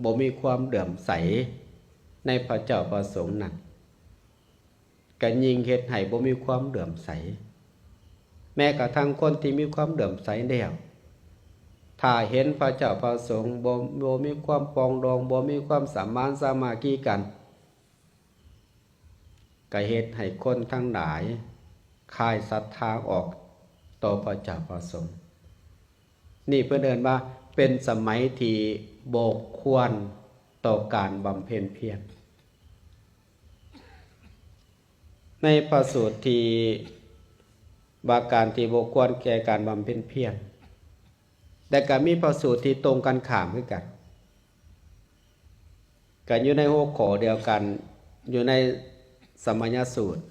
บ่มีความเลื่อมใสในพระเจ้าประสงค์นั้นก็ยิ่งเฮ็ดให้บ่มีความเลื่อมใสแม้กระทั่งคนที่มีความเลื่อมใสแล้วถ้าเห็นพระเจ้าประสงค์บ่มีความปรองดองบ่มีความสามานสามัคคีกันก็เฮ็ดให้คนทั้งหลายคลายศรัทธาออกต่อพระเจ้าประสงค์นี่เพิ่นเอิ้นว่าเป็นสมัยที่บ่ควรต่อการบำเพ็ญเพียรในพระสูตรที่ว่าการที่บ่ควรแก่การบำเพ็ญเพียรแต่ก็มีพระสูตรที่ตรงกันข้ามคือกันก็อยู่ในหัวข้อเดียวกันอยู่ในสัมมัญญสูตร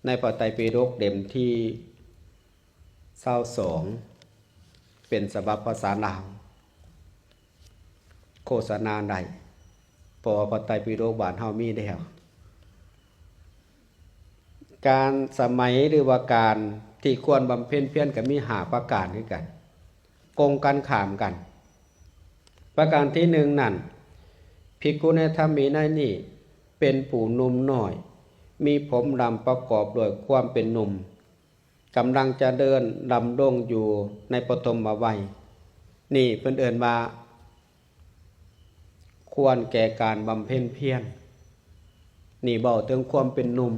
ในพระไตรปิฎกเล่มที่22เป็นฉบับภาษาลาวโฆษณาได้เพราะว่าพระไตรปิฎกบ้านเฮามีแล้วการสมัยหรือว่าการที่ควรบำเพ็ญเพียรก็มี5ประการคือกันกงกันข้ามกันประการที่1นั่นภิกขุในธรรมวินัยนี้เป็นผู้หนุ่มน้อยมีผมดำประกอบด้วยความเป็นหนุ่มกำลังจะเดินดำดงอยู่ในปฐมวัยนี่เพิ่นเอิ้นว่าควรแก่การบำเพ็ญเพียรนี่เว้าถึงความเป็นหนุ่ม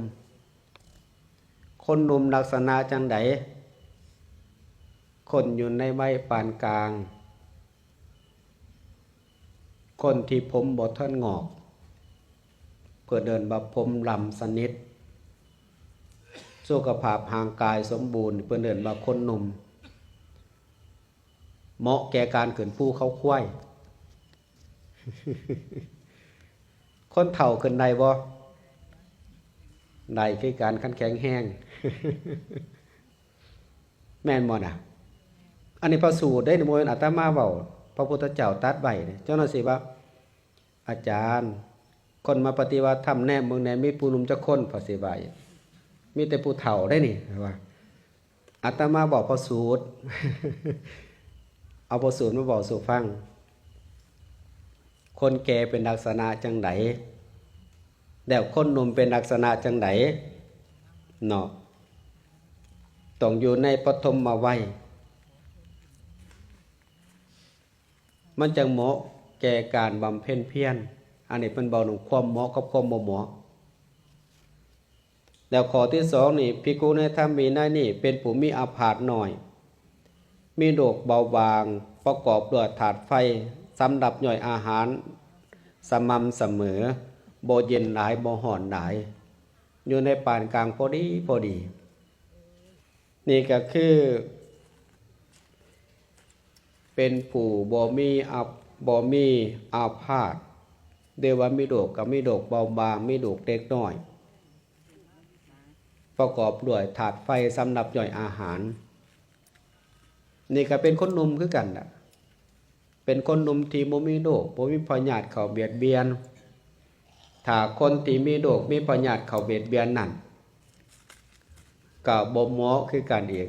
คนหนุ่มลักษณะจังไดคนอยู่ในวัยปานกลางคนที่ผมบ่ทันงอกเพื่อเดินบ่ผมลำสนิทสุขภาพร่างกายสมบูรณ์เพื่อเดินบ่คนหนุ่มเหมาะแก่การขึ้นภูเขาควายคนเฒ่าขึ้นได้บ่ได้คือการคันแข็งแห้งแม่นบ่น่ะอันนี้พระสูตรได้มวยอาตมาเว้าพระพุทธเจ้าตรัสไว้เจ้าหน้าสิว่าอาจารย์คนมาปฏิบัติธรรมแน่เมืองแน่มีผู้หนุ่มจักคนพระสิว่ามีแต่ผู้เฒ่าได้นี่ว่าอาตมาบอกพระสูตร เอาบทสูตรมาบอกสู่ฟังคนแก่เป็นลักษณะจังไดแล้วคนหนุ่มเป็นลักษณะจังไดเนาะต้องอยู่ในปฐมวัยมันจังเหมาะแก่การบำเพ็ญเพียรอันนี้เป็นเบาหนุ่มความเหมาะกับความบ่เหมาะแล้วข้อที่สองนี่ภิกขุในธรรมวินัยนี่เป็นผู้มีอาพาธน้อยมีโรคเบาบางประกอบด้วยธาตุไฟสำหรับย่อยอาหารสม่ำเสมอบ่เย็นหลายบ่ร้อนหลายอยู่ในปานกลางพอดีพอดีนี่ก็คือเป็นผู้บ่มีอาพาธเรียกว่ามีโรคกับมีโรคเบาบางมีโรคเล็กน้อยประกอบด้วยธาตุไฟสำหรับย่อยอาหารนี่ก็เป็นคนหนุ่มคือกันน่ะเป็นคนหนุ่มที่บ่มีโรคบ่มีพยาธิเข้าเบียดเบียนถ้าคนที่มีโรคมีพยาธิเข้าเบียดเบียนนั่นก็บ่เหมาะคือกันอีก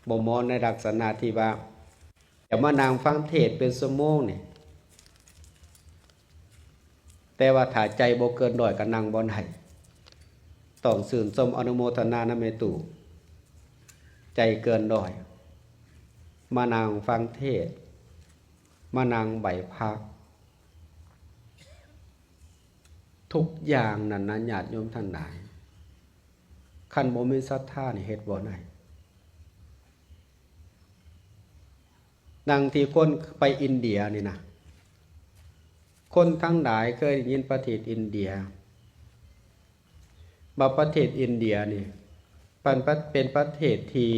บ่เหมาะในลักษณะที่ว่าจะมานั่งฟังเทศน์เป็นชั่วโมงนี่แต่ว่าถ้าใจบ่เกินร้อยก็นั่งบ่ได้ต้องชื่นชมอนุโมทนานำแม่ตู่ใจเกินร้อยมานั่งฟังเทศน์มานั่งใบพักทุกอย่างนั้นนะญาติโยมท่านหลายคันบ่มีศรัทธานี่เฮ็ดบ่ได้ดังที่คนไปอินเดียนี่นะคนทั้งหลายเคยได้ยินประเทศอินเดียว่าประเทศอินเดียนี่เป็นประเทศที่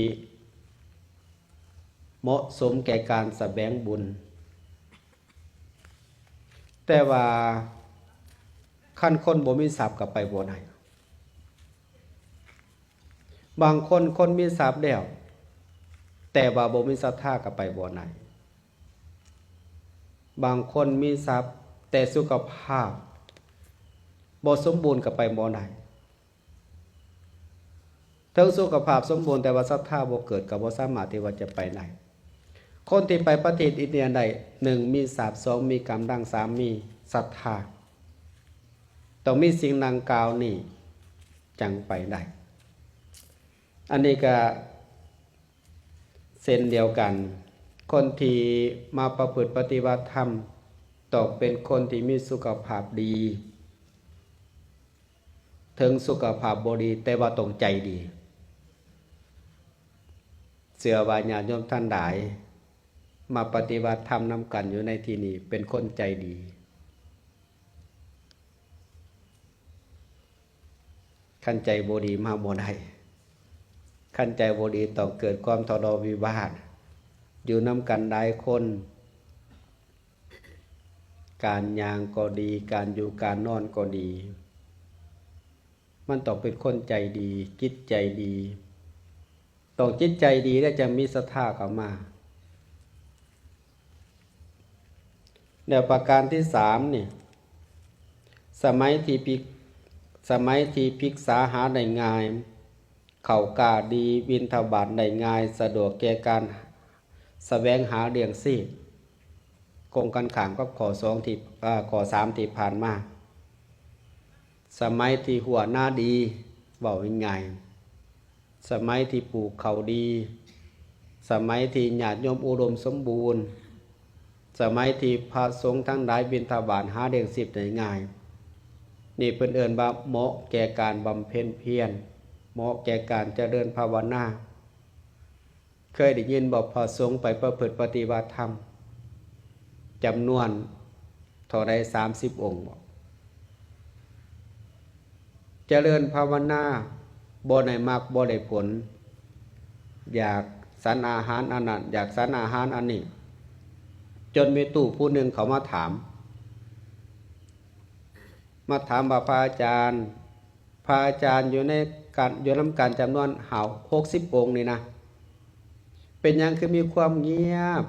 เหมาะสมแก่การแสวงบุญแต่ว่าคันคนบ่มีทรัพย์ก็ไปบ่ได้บางคนมีทรัพย์แล้วแต่ว่าบ่มีศรัทธาก็ไปบ่ได้บางคนมีทรัพย์แต่สุขภาพบ่สมบูรณ์ก็ไปบ่ได้ถึงสุขภาพสมบูรณ์แต่ว่าศรัทธาบ่เกิดก็บ่สามารถที่ว่าจะไปได้คนที่ไปประเทศอินเดียได้1มีทรัพย์2มีกำลัง3มีศรัทธาต้องมีสิ่งดังกล่าวนี่จังไปได้อันนี้ก็เส้นเดียวกันคนที่มาประพฤติปฏิบัติธรรมต้องเป็นคนที่มีสุขภาพดีถึงสุขภาพบ่ดีแต่ว่าต้องใจดีเชื่อว่าญาติโยมท่านหลายมาปฏิบัติธรรมนำกันอยู่ในที่นี้เป็นคนใจดีขันใจบ่ดีมาบ่ได้ขันใจบ่ดีต้องเกิดความทะเลาะวิวาทอยู่นำกันหลายคนการย่างก็ดีการอยู่การนอนก็ดีมันต้องเป็นคนใจดีจิตใจดีต้องจิตใจดีแล้วจะมีศรัทธาเข้ามาแล้วประการที่3นี่สมัยที่พฤกษาหาได้ง่ายเข้ากาดีบิณฑบาตได้ง่ายสะดวกแก่การแสวงหาเลี้ยงชีพกงกันข้ามกับข้อ3ที่ผ่านมาสมัยที่หัวหน้าดีเว้าง่ายๆสมัยที่ปลูกเขาดีสมัยที่ญาติโยมอุดมสมบูรณ์สมัยที่พระสงฆ์ทั้งหลายบิณฑบาตหาเลี้ยงชีพได้ง่ายนี่เพิ่นเอิ้นว่าเหมาะแก่การบำเพ็ญเพียรเหมาะแก่การเจริญภาวนาเคยได้ยินบอกพระสงฆ์ไปประพฤติปฏิบัติธรรมจำนวนเท่าใด30 องค์บอกเจริญภาวนาบ่ได้มากบ่ได้ผลอยากสันอาหารอันนั้นอยากสันอาหารอันนี้จนมีตู่ผู้หนึ่งเขามาถามว่าพระอาจารย์อยู่ในการอยู่นำการจำนวน60 องค์นี่นะเป็นหยังคือมีความเงียบ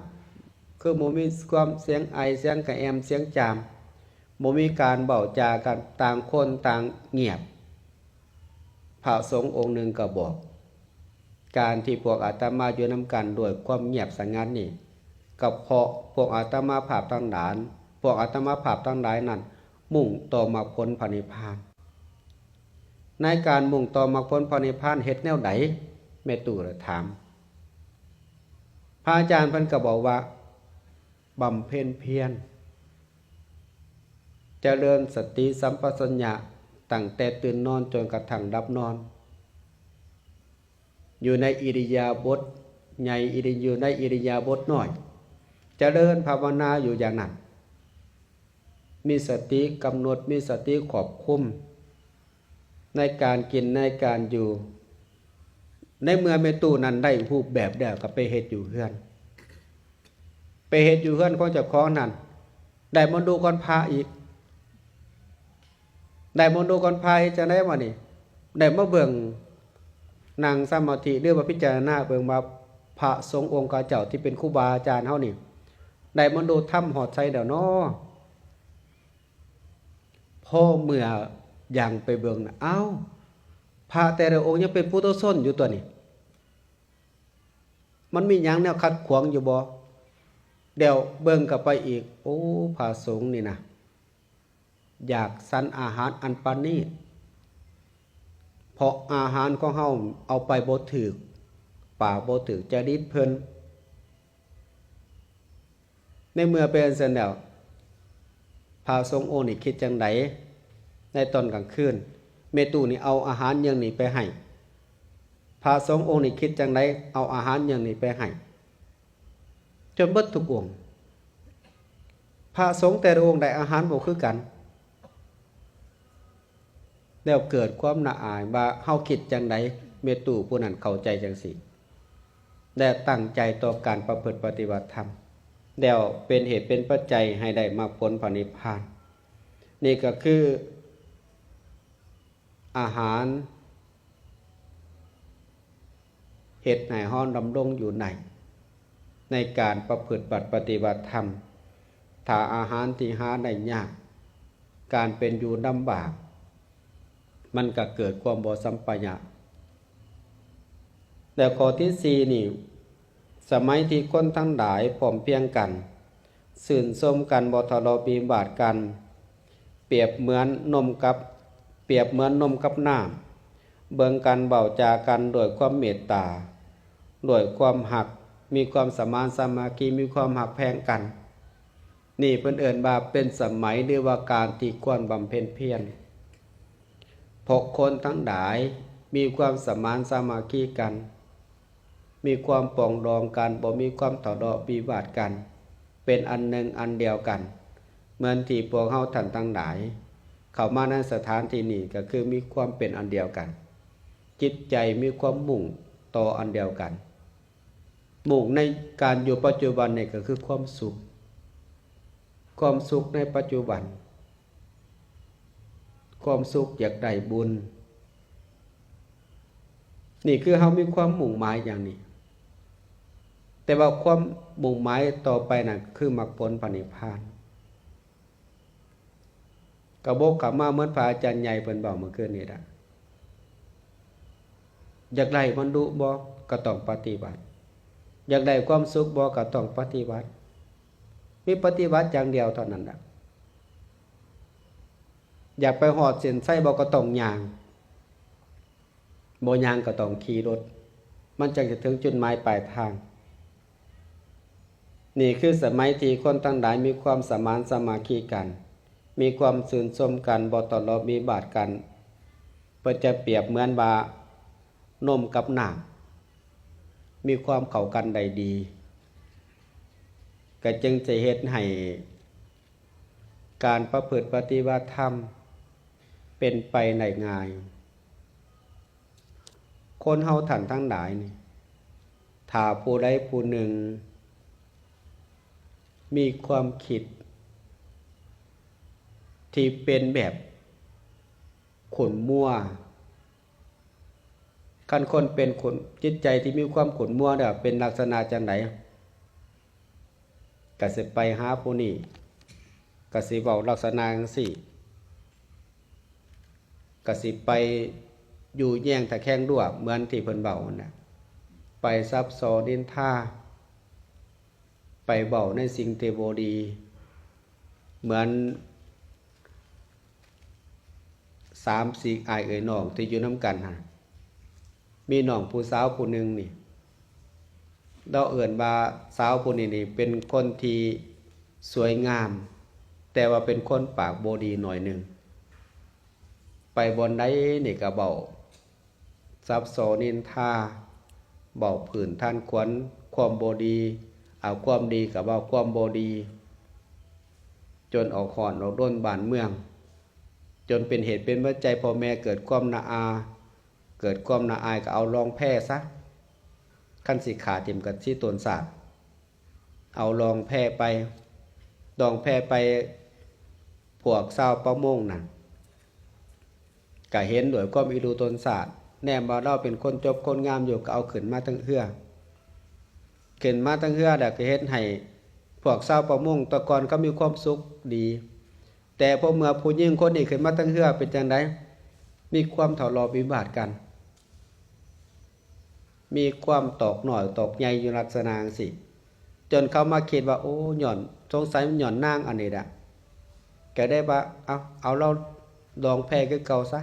คือบ่มีความเสียงไอเสียงกระแอมเสียงจามบ่มีการเว้าจากันต่างคนต่างเงียบพระสงฆ์องค์หนึ่งก็บอกการที่พวกอาตมาอยู่นำกันด้วยความเงียบสงัดนี่ กับเพราะพวกอาตมาภาพทั้งหลายพวกอาตมาภาพทั้งหลายนั้นมุ่งต่อมรรคผลพระนิพพานในการมุ่งต่อมรรคผลพระนิพพานเฮ็ดแนวใดแม่ตู่ถามพระอาจารย์เพิ่นก็บอกว่าบำเพ็ญเพียรเจริญสติสัมปชัญญะตั้งแต่ตื่นนอนจนกระทั่งดับนอนอยู่ในอิริยาบถใหญ่อยู่ในอิริยาบถน้อยเจริญภาวนาอยู่อย่างนั้นมีสติกำหนดมีสติควบคุมในการกินในการอยู่ในเมื่อเมตู้นั้นได้รูปแบบแล้วก็ไปเฮ็ดอยู่เฮือนไปเฮ็ดอยู่เฮือนของเจ้าของนั้นได้มาดูก่อนพาอีกได้มาดูก่อนพาจะได้มานี่ได้มาเบิ่งนั่งสมาธิหรือว่าพิจารณาเบิ่งว่าพระสงฆ์องค์เจ้าที่เป็นครูบาอาจารย์เฮานี่ได้มาดูถ้ำหอดไสเดี๋ยวน้อพ่อเมื่ออย่างไปเบิ่งน่ะเอ้าพระแต่ละองค์ยังเป็นปุถุชนอยู่ตัวนี้มันมีหยังแนวขัดขวางอยู่บ่เดี๋ยวเบิ่งกลับไปอีกโอ้พระสงฆ์นี่นะอยากสรรอาหารอันปานนี้เพราะอาหารของเฮาเอาไปบ่ถูกปากบ่ถูกจริตเพิ่นในเมื่อเป็นเช่นแล้วพระสงฆ์องค์นี่คิดจังไดในตอนกลางคืนเมตุนี่เอาอาหารอย่างนี้ไปให้พระสงฆ์องค์นี่คิดจังไดเอาอาหารอย่างนี้ไปให้จนเบิดทุกองค์พระสงฆ์แต่ละองค์ได้อาหารบ่คือกันแล้วเกิดความน่าอายว่าเฮาคิดจังไดเมตุผู้นั้นเข้าใจจังซี่และตั้งใจต่อการประพฤติปฏิบัติธรรมแล้วเป็นเหตุเป็นปัจจัยให้ได้มรรคผลพระนิพพานนี่ก็คืออาหารเฮ็ดให้เฮาดำรงอยู่ในการประพฤติปฏิบัติธรรมถ้าอาหารที่หาได้ยากการเป็นอยู่ลำบากมันก็เกิดความบ่สัมปะยะแต่ข้อที่4นี่สมัยที่คนทั้งหลายพร้อมเพรียงกันชื่นชมกันบ่ทะเลาะวิวาทกันเปรียบเหมือนนมกับน้ำเบิ่งกันเบาจากันด้วยความเมตตาด้วยความหักมีความสมานสามัคคีมีความหักแพงกันนี่เพิ่นเอิ้นว่าเป็นสมัยหรือว่าการที่ควรบำเพ็ญเพียรเพราะคนทั้งหลายมีความสมานสามัคคีกันมีความปรองดองกันบ่มีความทะเลาะวิวาทกันเป็นอันหนึ่งอันเดียวกันเหมือนที่พวกเฮาท่านทั้งหลายเข้ามาในสถานที่นี้ก็คือมีความเป็นอันเดียวกันจิตใจมีความมุ่งต่ออันเดียวกันมุ่งในการอยู่ปัจจุบันนี่ก็คือความสุขในปัจจุบันความสุขอยากได้บุญนี่คือเฮามีความมุ่งหมายอย่างนี้แต่ว่าความมุ่งหมายต่อไปน่ะคือมรรคผลพระนิพพานกระบอกกลับมาเหมือนพระอาจารย์ใหญ่เพิ่นบอกเมื่อคืนนี้ล่ะอยากได้บรรลุบ่ก็ต้องปฏิบัติอยากได้ความสุขบ่ก็ต้องปฏิบัติมีปฏิบัติอย่างเดียวเท่านั้นล่ะอยากไปหอดเส้นไส้บ่ก็ต้องย่างบ่ย่างก็ต้องขี่รถมันจึงจะถึงจุดหมายปลายทางนี่คือสมัยที่คนทั้งหลายมีความสมานสามัคคีกันมีความชื่นชมกันบ่ทะเลาะวิวาทกันเพื่อจะเปรียบเหมือนว่านมกับน้ำมีความเข้ากันได้ดีก็จึงจะเฮ็ดให้การประพฤติปฏิบัติธรรมเป็นไปได้ง่ายคนเฮาท่านทั้งหลายนี่ถ้าผู้ใดผู้หนึ่งมีความคิดที่เป็นแบบขุ่นมัวคันคนเป็นคนจิตใจที่มีความขุ่นมัวเนี่ยเป็นลักษณะจังไดก็สิไปหาผู้นี้ก็สิเว้าลักษณะจังซี่ก็สิไปอยู่แย่งตะแคงด้วยเหมือนที่เพิ่นเว้าน่ะไปซับซ้อนนินทาไป ไปเบาในสิ่งที่บ่ดีเหมือน3-4อ้ายเอ่ยน้องที่อยู่นำกันหั่นมีน้องผู้สาวผู้หนึ่งนี่เราเอิ้นว่าสาวผู้นี้นี่เป็นคนที่สวยงามแต่ว่าเป็นคนปากบ่ดีหน่อยหนึงไปบอนใดนี่ก็เว้าซับซ้อนนินทาเว้าผื่นท่านควรความบ่ดีเอาความดีก็เว้าความบ่ดีจนออกฮ้อนออกด้นบ้านเมืองจนเป็นเหตุเป็นปัจจัยพ่อแม่เกิดความน่าอาเกิดความน่าอายก็เอารองแพ้ซะคันสิขาทิ่มกับที่ตนศาสตร์เอารองแพ้ไปรองแพ้ไปพวกชาวประมงน่ะก็เห็นด้วยความอีรูตนศาสตร์แนมว่าเราเป็นคนจบคนงามอยู่ก็เอาขึ้นมาทั้งเฮือขึ้นมาทั้งเฮือแล้วก็เฮ็ดให้พวกชาวประมงแตะก่อนก็มีความสุขดีแต่พอเมื่อผู้หญิงคนนี้ขึ้นมาทั้งเฮือเป็นจังได๋มีความทะเลาะวิวาทกันมีความตอกหน่อยตอกใหญ่อยู่ลักษณะจังซี่จนเขามาคิดว่าโอ้หย่อนสงสัยมันหย่อนนางอันนี้ล่ะก็ได้ว่าเอาเราลองแพ้คือเก่าซะ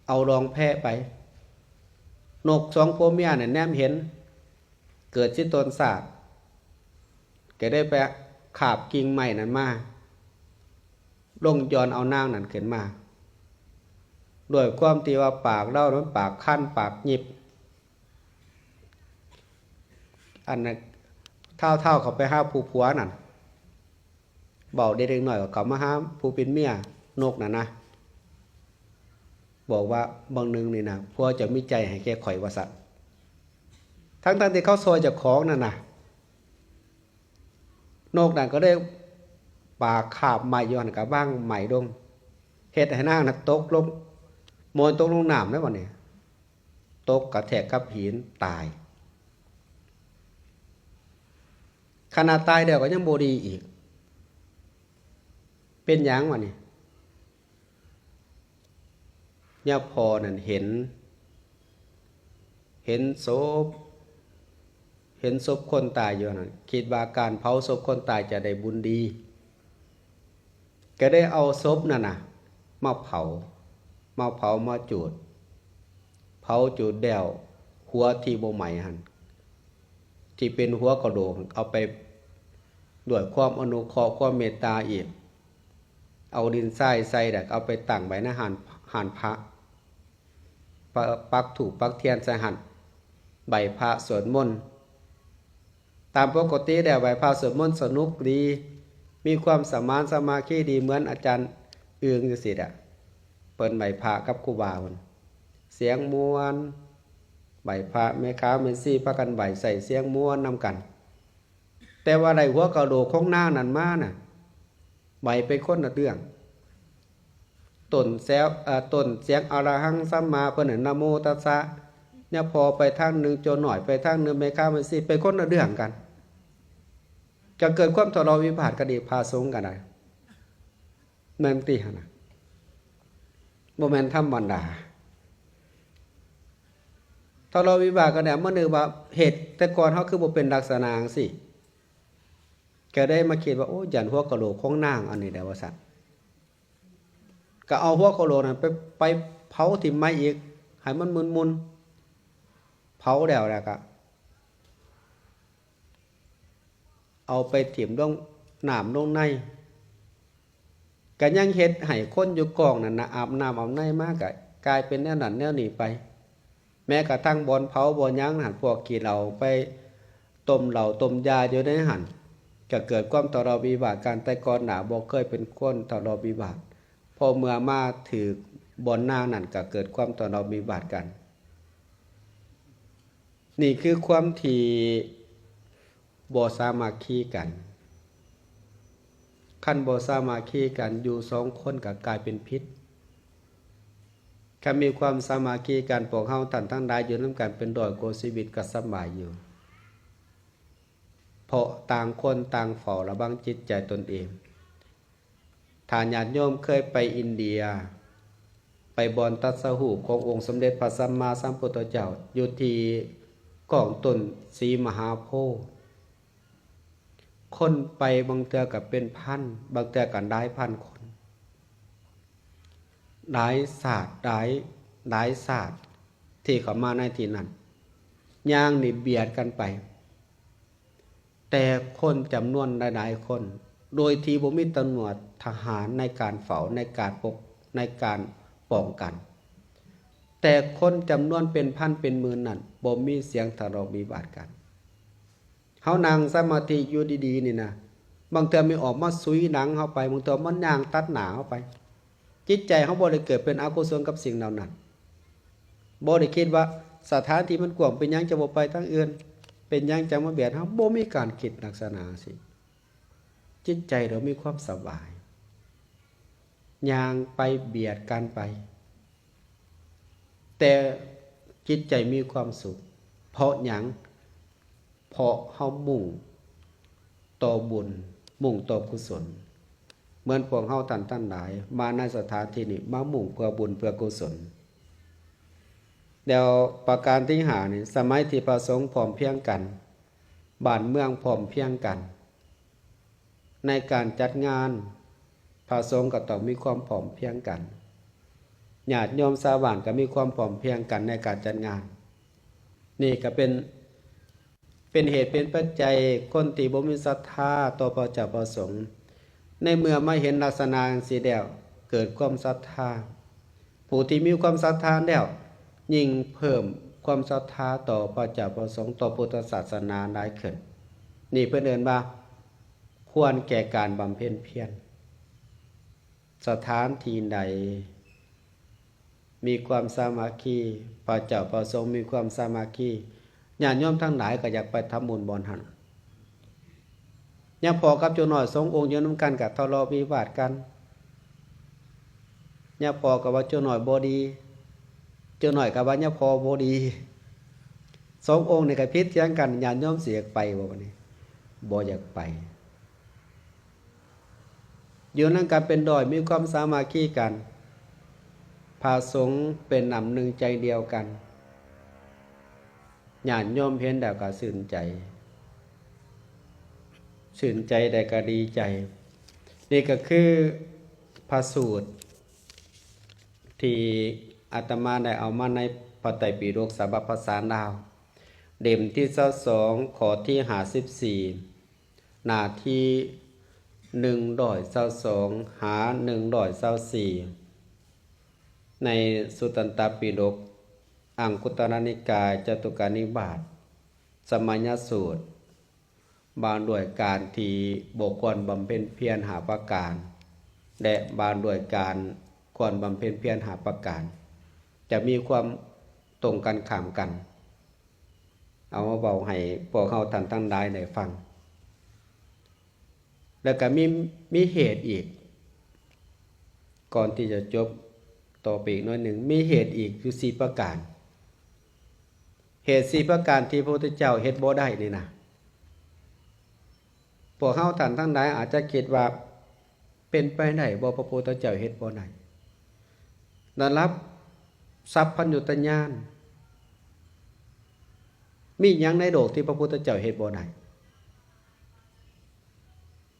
เอาลองแพ้ไปนกสองผัวเมียน่ะแนมเห็นเกิดที่ตนศาสตร์ก็ได้ไปขาบกิ่งไม้นั้นมาลงย้อนเอานางนั่นขึ้นมาด้วยความที่ว่าปากเล่านั้นปากคั้นปากหยิบอันนั้นเท่าเขาไปหาผู้ผัวนั่นเบาเด็กๆหน่อยก็เขามาหาผู้เป็นเมียนกน่ะนะบอกว่าบางนึงนี่นะผัวจะมีใจให้แก่ข่อยว่าซั่นทั้งที่เขาซอยเจ้าของนั่นน่ะนกนั่นก็ได้ปากคาบไม้ย้อนกับบ้างไม้ลงเฮ็ดให้นางน่ะตกลงโมนตกลงน้ำได้บ่เนี่ยตกกระแทกกับหินตายขนาดตายเดี๋ยวก็ยังบ่ดีอีกเป็นหยังวะนี่ย่าพอนั่นเห็นศพคนตายอยู่นั่นคิดว่าการเผาศพคนตายจะได้บุญดีก็ได้เอาศพนั่นน่ะมาเผามาจูดเผาจูดแดวหัวที่บ่ไหม้หั่นที่เป็นหัวกระโหลกเอาไปด้วยความอนุเคราะห์ความเมตตาอีกเอาดินทรายใส่ดักเอาไปตั้งไว้ในหานพระปักถูกปักเทียนใส่หันใบพระสวดมนต์ตามปกติแล้วใบพระสวดมนต์สนุกดีมีความสมานสมาธิดีเหมือนอาจารย์เอืองจังซี่อ่ะเปิ้นใบพระกับครูบาเพิ่นเสียงม่วนใบพระแม่ค้าแม่ซี่พากันใบใส่เสียงม่วนนำกันแต่ว่าได้หัวกะโหลกของนางนั่นมาน่ะใบเป็นคนละเรื่องต้นเสียงอรหังสัมมาเพิ่นนะโมตัสสะเนี่ยพอไปทางนึงโจหน่อยไปทางนึงแม่ค้าแม่ซี่เป็นคนละเรื่องกันจะเกิดความทะเลาะวิวาทกันอีกพาสงกันได้แม่นติหั่นน่ะบ่แม่นธรรมดาทะเลาะวิวาทกันเนี่ยมันนึกว่าเหตุแต่ก่อนเฮาคือบ่เป็นลักษณะจังซี่ก็ได้มาคิดว่าโอ้ยันหัวกะโหลกของนางอันนี้ได้ว่าซั่นก็เอาหัวกะโหลกนั้นไปเผาทิ่มไม้อีกให้มันมุนๆเผาแล้วก็เอาไปถิ่มลงน้ำลงในก็ยังเฮ็ดให้คนอยู่กองนั่นน่ะอาบน้ำอาบในมากก็กลายเป็นแนวนั้นแนวนี้ไปแม้กระทั่งบ่อนเผาบ่อนหยังหั่นพวกขี้เหล้าไปต้มเหล้าต้มยาอยู่ในหั่นก็เกิดความทะเลาะวิวาทกันแต่ก่อนหน้าบ่เคยเป็นคนทะเลาะวิวาทพอเมื่อมาถือบ่อนนางนั่นก็เกิดความทะเลาะวิวาทกันนี่คือความที่บ่สามัคคีกันคันบ่สามัคคีกันอยู่2คนก็กลายเป็นพิษถ้ามีความสามัคคีกันพวกเฮาท่านทั้งหลายอยู่นำกันเป็น100กว่าชีวิตก็สบายอยู่เพราะต่างคนต่างเฝ้าระวังจิตใจตนเองถ้าญาติโยมเคยไปอินเดียไปบอนตัสหูปขององค์สมเด็จพระสัมมาสัมพุทธเจ้าอยู่ที่กองต้นศรีมหาโพธิ์ คนไปบางเทื่อก็เป็นพันบางเทื่อก็หลายพันคนหลายศาสตร์หลายศาสตร์ที่เขามาในที่นั้นย่างนี่เบียดกันไปแต่คนจำนวนหลายๆคนโดยที่บ่มีตำรวจทหารในการเฝ้าในการปกในการป้องกันแต่คนจำนวนเป็นพันเป็นหมื่นนั้นบ่มีเสียงทะเลาะวิวาทกันเฮานั่งสมาธิอยู่ดีๆนี่นะบางเทื่อมีออกมาซุยหนังเฮาไปบางเทื่อมันย่างตัดหน้าเฮาไปจิตใจเฮาบ่ได้เกิดเป็นอกุศลกับสิ่งเหล่านั้นบ่ได้คิดว่าสถานที่มันกว้างเป็นหยังจะบ่ไปทางอื่นเป็นหยังจะมาเบียดเฮาบ่มีการคิดลักษณะสิจิตใจเรามีความสบายย่างไปเบียดกันไปแต่จิตใจมีความสุขเพราะหยังเพราะเฮามุ่งต่อบุญมุ่งต่อกุศลเหมือนพวกเฮาท่านหลายมาในสถานที่นี้มามุ่งเพื่อบุญเพื่อกุศลเดี๋ยวประการที่หานี่สมัยที่พระสงฆ์พร้อมเพรียงกันบ้านเมืองพร้อมเพรียงกันในการจัดงานพระสงฆ์ก็ต้องมีความพร้อมเพรียงกันญาติโยมชาวบ้านก็มีความพร้อมเพรียงกันในการจัดงานนี่ก็เป็นเหตุเป็นปัจจัยคนที่บ่มีศรัทธาต่อพระเจ้าพระสงฆ์ในเมื่อมาเห็นลักษณะจังซี่แล้วเกิดความศรัทธาผู้ที่มีความศรัทธาแล้วยิ่งเพิ่มความศรัทธาต่อพระเจ้าพระสงฆ์ต่อพุทธศาสนาได้ขึ้นนี่เพิ่นเอิ้นว่าควรแก่การบำเพ็ญเพียรสถานที่ใดมีความสามัคคีพระเจ้าพระสงฆ์มีความสามัคคีญาติโยมทั้งหลายก็อยากไปทำบุญบ่อนหันยังพอกับโจน้อยสององค์อยู่นำกันก็ทะเลาะวิวาทกันยังพอกับว่าโจน้อยบ่ดีโจน้อยกับว่ายังพอบ่ดีสององค์นี่ก็ผิดเถียงกันญาติโยมสิอยากไปบ่บัดนี้บ่อยากไปอยู่นั่นกันเป็นดอยมีความสามัคคีกันพระสงฆ์เป็นหนำหนึ่งใจเดียวกันญาติโยมเห็นแล้วก็ชื่นใจได้ก็ดีใจนี่ก็คือพระสูตรที่อาตมาได้เอามาในพระไตรปิฎกฉบับภาษาลาวเล่มที่22ข้อที่54หน้าที่122หา124ในสุตตันตปิฎกอังคุตรนิกายจตุกานิบาตสมัญญสูตรบานด้วยการที่บุคคลบำเพ็ญเพียรหาประการและบานด้วยการควรบำเพ็ญเพียรหาประการจะมีความตรงกันข้ามกันเอามาเบาให้พวกเขาท่านทั้งหลายได้ฟังแล้วก็มีเหตุอีกก่อนที่จะจบต่อไปอีกน้อยหนึ่งมีเหตุอีกคือ4ประการเหตุ4ประการที่พระพุทธเจ้าเฮ็ดบ่ได้นี่นะพวกเฮาท่านทั้งหลายอาจจะคิดว่าเป็นไปได้บ่พระพุทธเจ้าเฮ็ดบ่ได้ได้รับสัพพัญญุตญาณมีหยังในโลกที่พระพุทธเจ้าเฮ็ดบ่ได้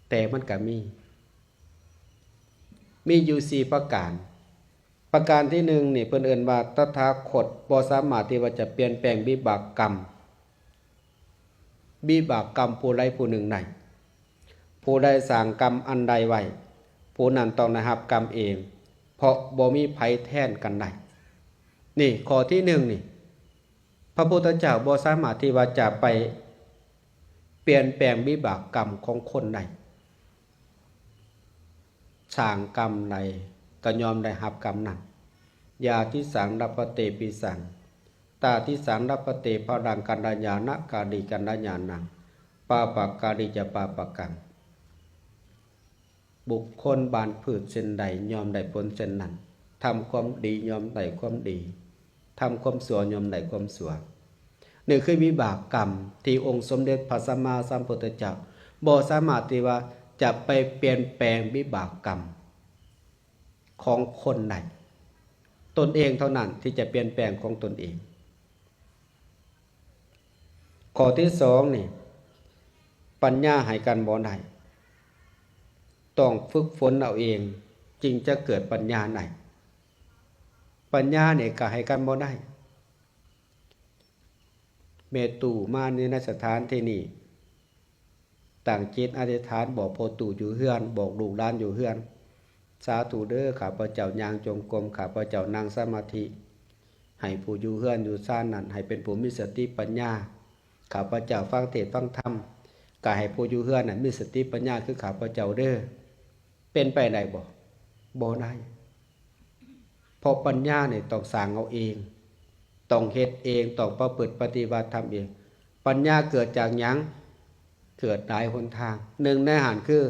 แต่มันก็มีอยู่4ประการประการที่1นี่เพิ่นเอิ้นว่าตถาคตบ่สามารถที่ว่าจะเปลี่ยนแปลงวิบากกรรมผู้ใดผู้หนึ่งได้ผู้ใดสร้างกรรมอันใดไว้ผู้นั้นต้องได้รับกรรมเองเพราะบ่มีไผแทนกันได้นี่ข้อที่1นี่พระพุทธเจ้าบ่สามารถที่ว่าจะไปเปลี่ยนแปลงวิบากกรรมของคนใดสร้างกรรมใดก็ยอมได้รับกรรมนั้นยาทิสังรัปปเตปิสังตาทิสังรัปปเตภรังกันดญาณกาดิกันดญาณังปาปกาดิจะปาปกังบุคคลบานพืชเช่นใดยอมได้ผลเช่นนั้นทำความดียอมได้ความดีทำความชั่วยอมได้ความชั่วนี่คือวิบากกรรมที่องค์สมเด็จพระสัมมาสัมพุทธเจ้าบ่สามารถที่ว่าจะไปเปลี่ยนแปลงวิบากกรรมของคนใดตนเองเท่านั้นที่จะเปลี่ยนแปลงของตนเองข้อที่2นี่ ปัญญาให้กันบ่ได้ต้องฝึกฝนเอาเองจึงจะเกิดปัญญาได้ปัญญาเนี่ยก็ให้กันบ่ได้เมตู่มาในสถานที่นี้ต่างจิตอธิษฐานบอกโพตู่อยู่เฮือนบอกลูกหลานอยู่เฮือนสาธุเด้อข้าพเจ้าย่างจงกรมข้าพเจ้านั่งสมาธิให้ผู้อยู่เฮือนอยู่ซ่านนั้นให้เป็นผู้มีสติปัญญาข้าพเจ้าฟังเทศน์ฟังธรรมก็ให้ผู้อยู่เฮือนนั้นมีสติปัญญาคือข้าพเจ้าเด้อเป็นไปได้บ่ได้เพราะปัญญาเนี่ยต้องสร้างเอาเองต้องเฮ็ดเองต้องประพฤติปฏิบัติทำเองปัญญาเกิดจากหยังเกิดหลายหนทางหนึ่งในหานคือ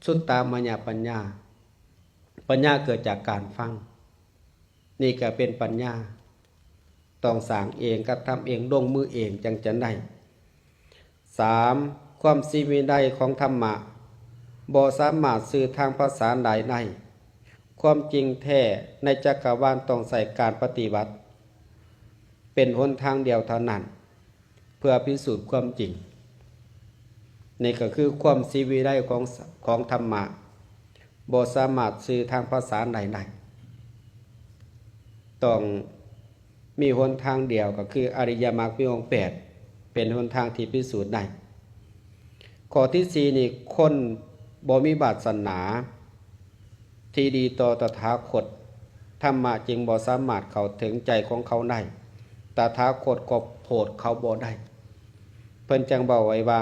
สุตตามยปัญญาปัญญาเกิดจากการฟังนี่ก็เป็นปัญญาต้องสร้างเองกระทำเองลงมือเองจังจะได้3ความสิวินัยของธรรมะบ่สามารถสื่อทางภาษาใดได้ความจริงแท้ในจักรวาลต้องใส่การปฏิบัติเป็นหนทางเดียวเท่านั้นเพื่อพิสูจน์ความจริงนี่ก็คือความสิวินัยของธรรมะบ่สามารถสื่อทางภาษาใดได้ต้องมีหนทางเดียวก็คืออริยมรรคมีองค์8เป็นหนทางที่พิสูจน์ได้ข้อที่4นี่คนบ่มีวาสนาที่ดีต่อตถาคตธรรมะจึงบ่สามารถเข้าถึงใจของเขาได้ตถาคตก็โปรดเขาบ่ได้เพิ่นจังเว้าไว้ว่า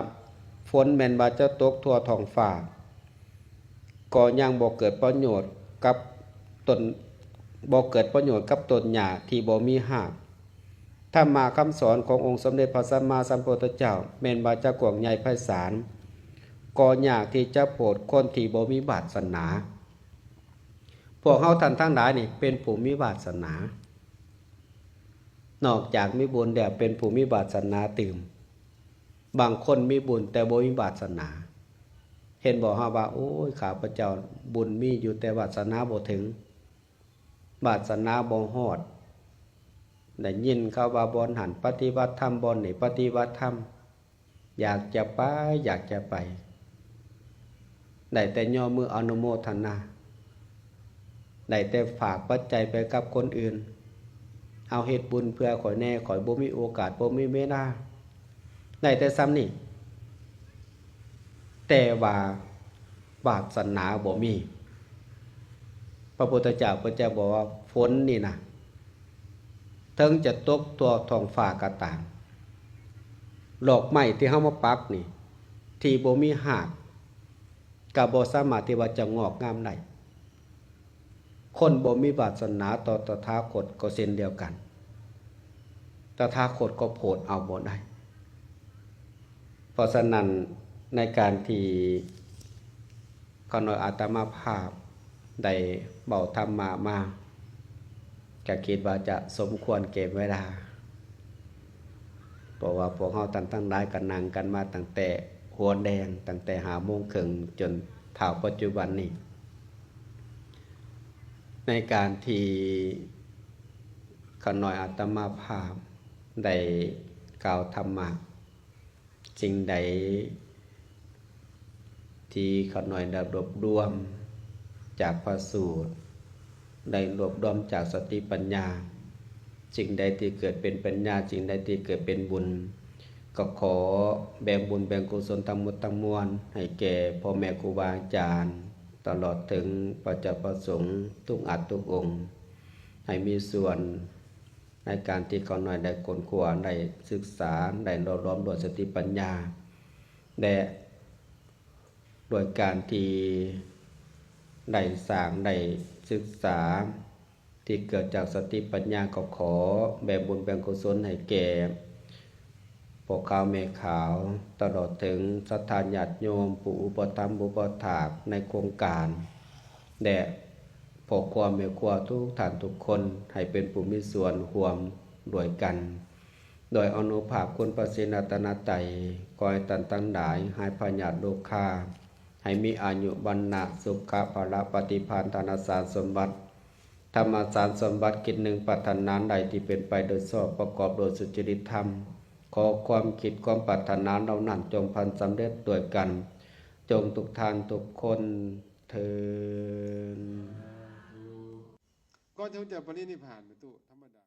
ฝนแม่นว่าจะตกทั่วท้องฟ้าก็ยังบ่เกิดประโยชน์กับต้นหญ้าที่บ่มีรากธรรมะคำสอนขององค์สมเด็จพระสัมมาสัมพุทธเจ้าแม่นว่าจะกว้างใหญ่ไพศาลก็ยากที่จะโปรดคนที่บ่มีวาสนาพวกเฮาท่านทั้งหลายนี่เป็นผู้มีวาสนานอกจากมีบุญแล้วเป็นผู้มีวาสนาตื่มบางคนมีบุญแต่บ่มีวาสนาเห็นบ่ฮะว่าโอ้ยข้าพเจ้าบุญมีอยู่แต่วาสนาบ่ถึงวาสนาบ่ฮอดได้ยินเขาว่าบ่หันปฏิบัติธรรมบ่นี่ปฏิบัติธรรมอยากจะไปได้แต่ย่อมืออนุโมทนาได้แต่ฝากปัจจัยไปกับคนอื่นเอาเฮ็ดบุญเพื่อข่อยแน่ข่อยบ่มีโอกาสบ่มีเวลาได้แต่ซ้ำนี่แต่ว่าวาสนาบ่มีพระพุทธเจ้าก็จะบอกว่าฝนนี่นะถึงจะตกตัวท้องฟ้าก็ตามดอกไม้ที่เฮามาปักนี่ที่บ่มีรากก็บ่สามารถที่ว่าจะงอกงามได้คนบ่มีวาสนาต่อตถาคตก็เช่นเดียวกันตถาคตก็โปรดเอาบ่ได้เพราะฉะนั้นในการที่ขน้อยอาตมาภาพได้เบาธรรมะมาก็คิดว่าจะสมควรเก็บเวลาเพราะว่าพวกเฮาทั้งหลายก็นั่งกันมาตั้งแต่หัวแดงตั้งแต่5 โมงครึ่งจนเท่าปัจจุบันนี้ในการที่ขน้อยอาตมาภาพได้กล่าวธรรมะสิ่งใดที่ขน้อยได้รวบรวมจากพระสูตรได้รวบรวมจากสติปัญญาสิ่งใดที่เกิดเป็นปัญญาสิ่งใดที่เกิดเป็นบุญก็ขอแบ่งบุญแบ่งกุศลทั้งหมดทั้งมวลให้แก่พ่อแม่ครูบาอาจารย์ตลอดถึงพระเจ้าประสงค์ทุกอัตทุกองค์ให้มีส่วนในการที่เขาหน่อยได้ค้นคว้าได้ศึกษาได้รวบรวมด้วยสติปัญญาและโดยการที่ได้สร้างได้ศึกษาที่เกิดจากสติปัญญาก็ขอแบ่งบุญแบ่งกุศลให้แก่พวกข้าวแม่ขาวตลอดถึงศรัทธาญาติโยมผู้อุปถัมภ์อุปถากในโครงการและพวกความแม่ครัวทุกท่านทุกคนให้เป็นผู้มีส่วนร่วมด้วยกันโดยอนุภาพคุณพระศรีรัตนตรัยขอให้ท่านทั้งหลายหายพยาธิโรคาให้มีอายุวรรณะสุขภละปฏิภาณธนสารสมบัติธรรมสารสมบัติกิจหนึ่งปรารถนาใดที่เป็นไปโดยชอบประกอบโดยสุจริตธรรม ขอความคิดความปรารถนาเรานั้นจงพันสำเร็จด้วยกัน จงทุกทานทุกคนเทิน ก็จะปรินิพพานไปตู้ธรรมดา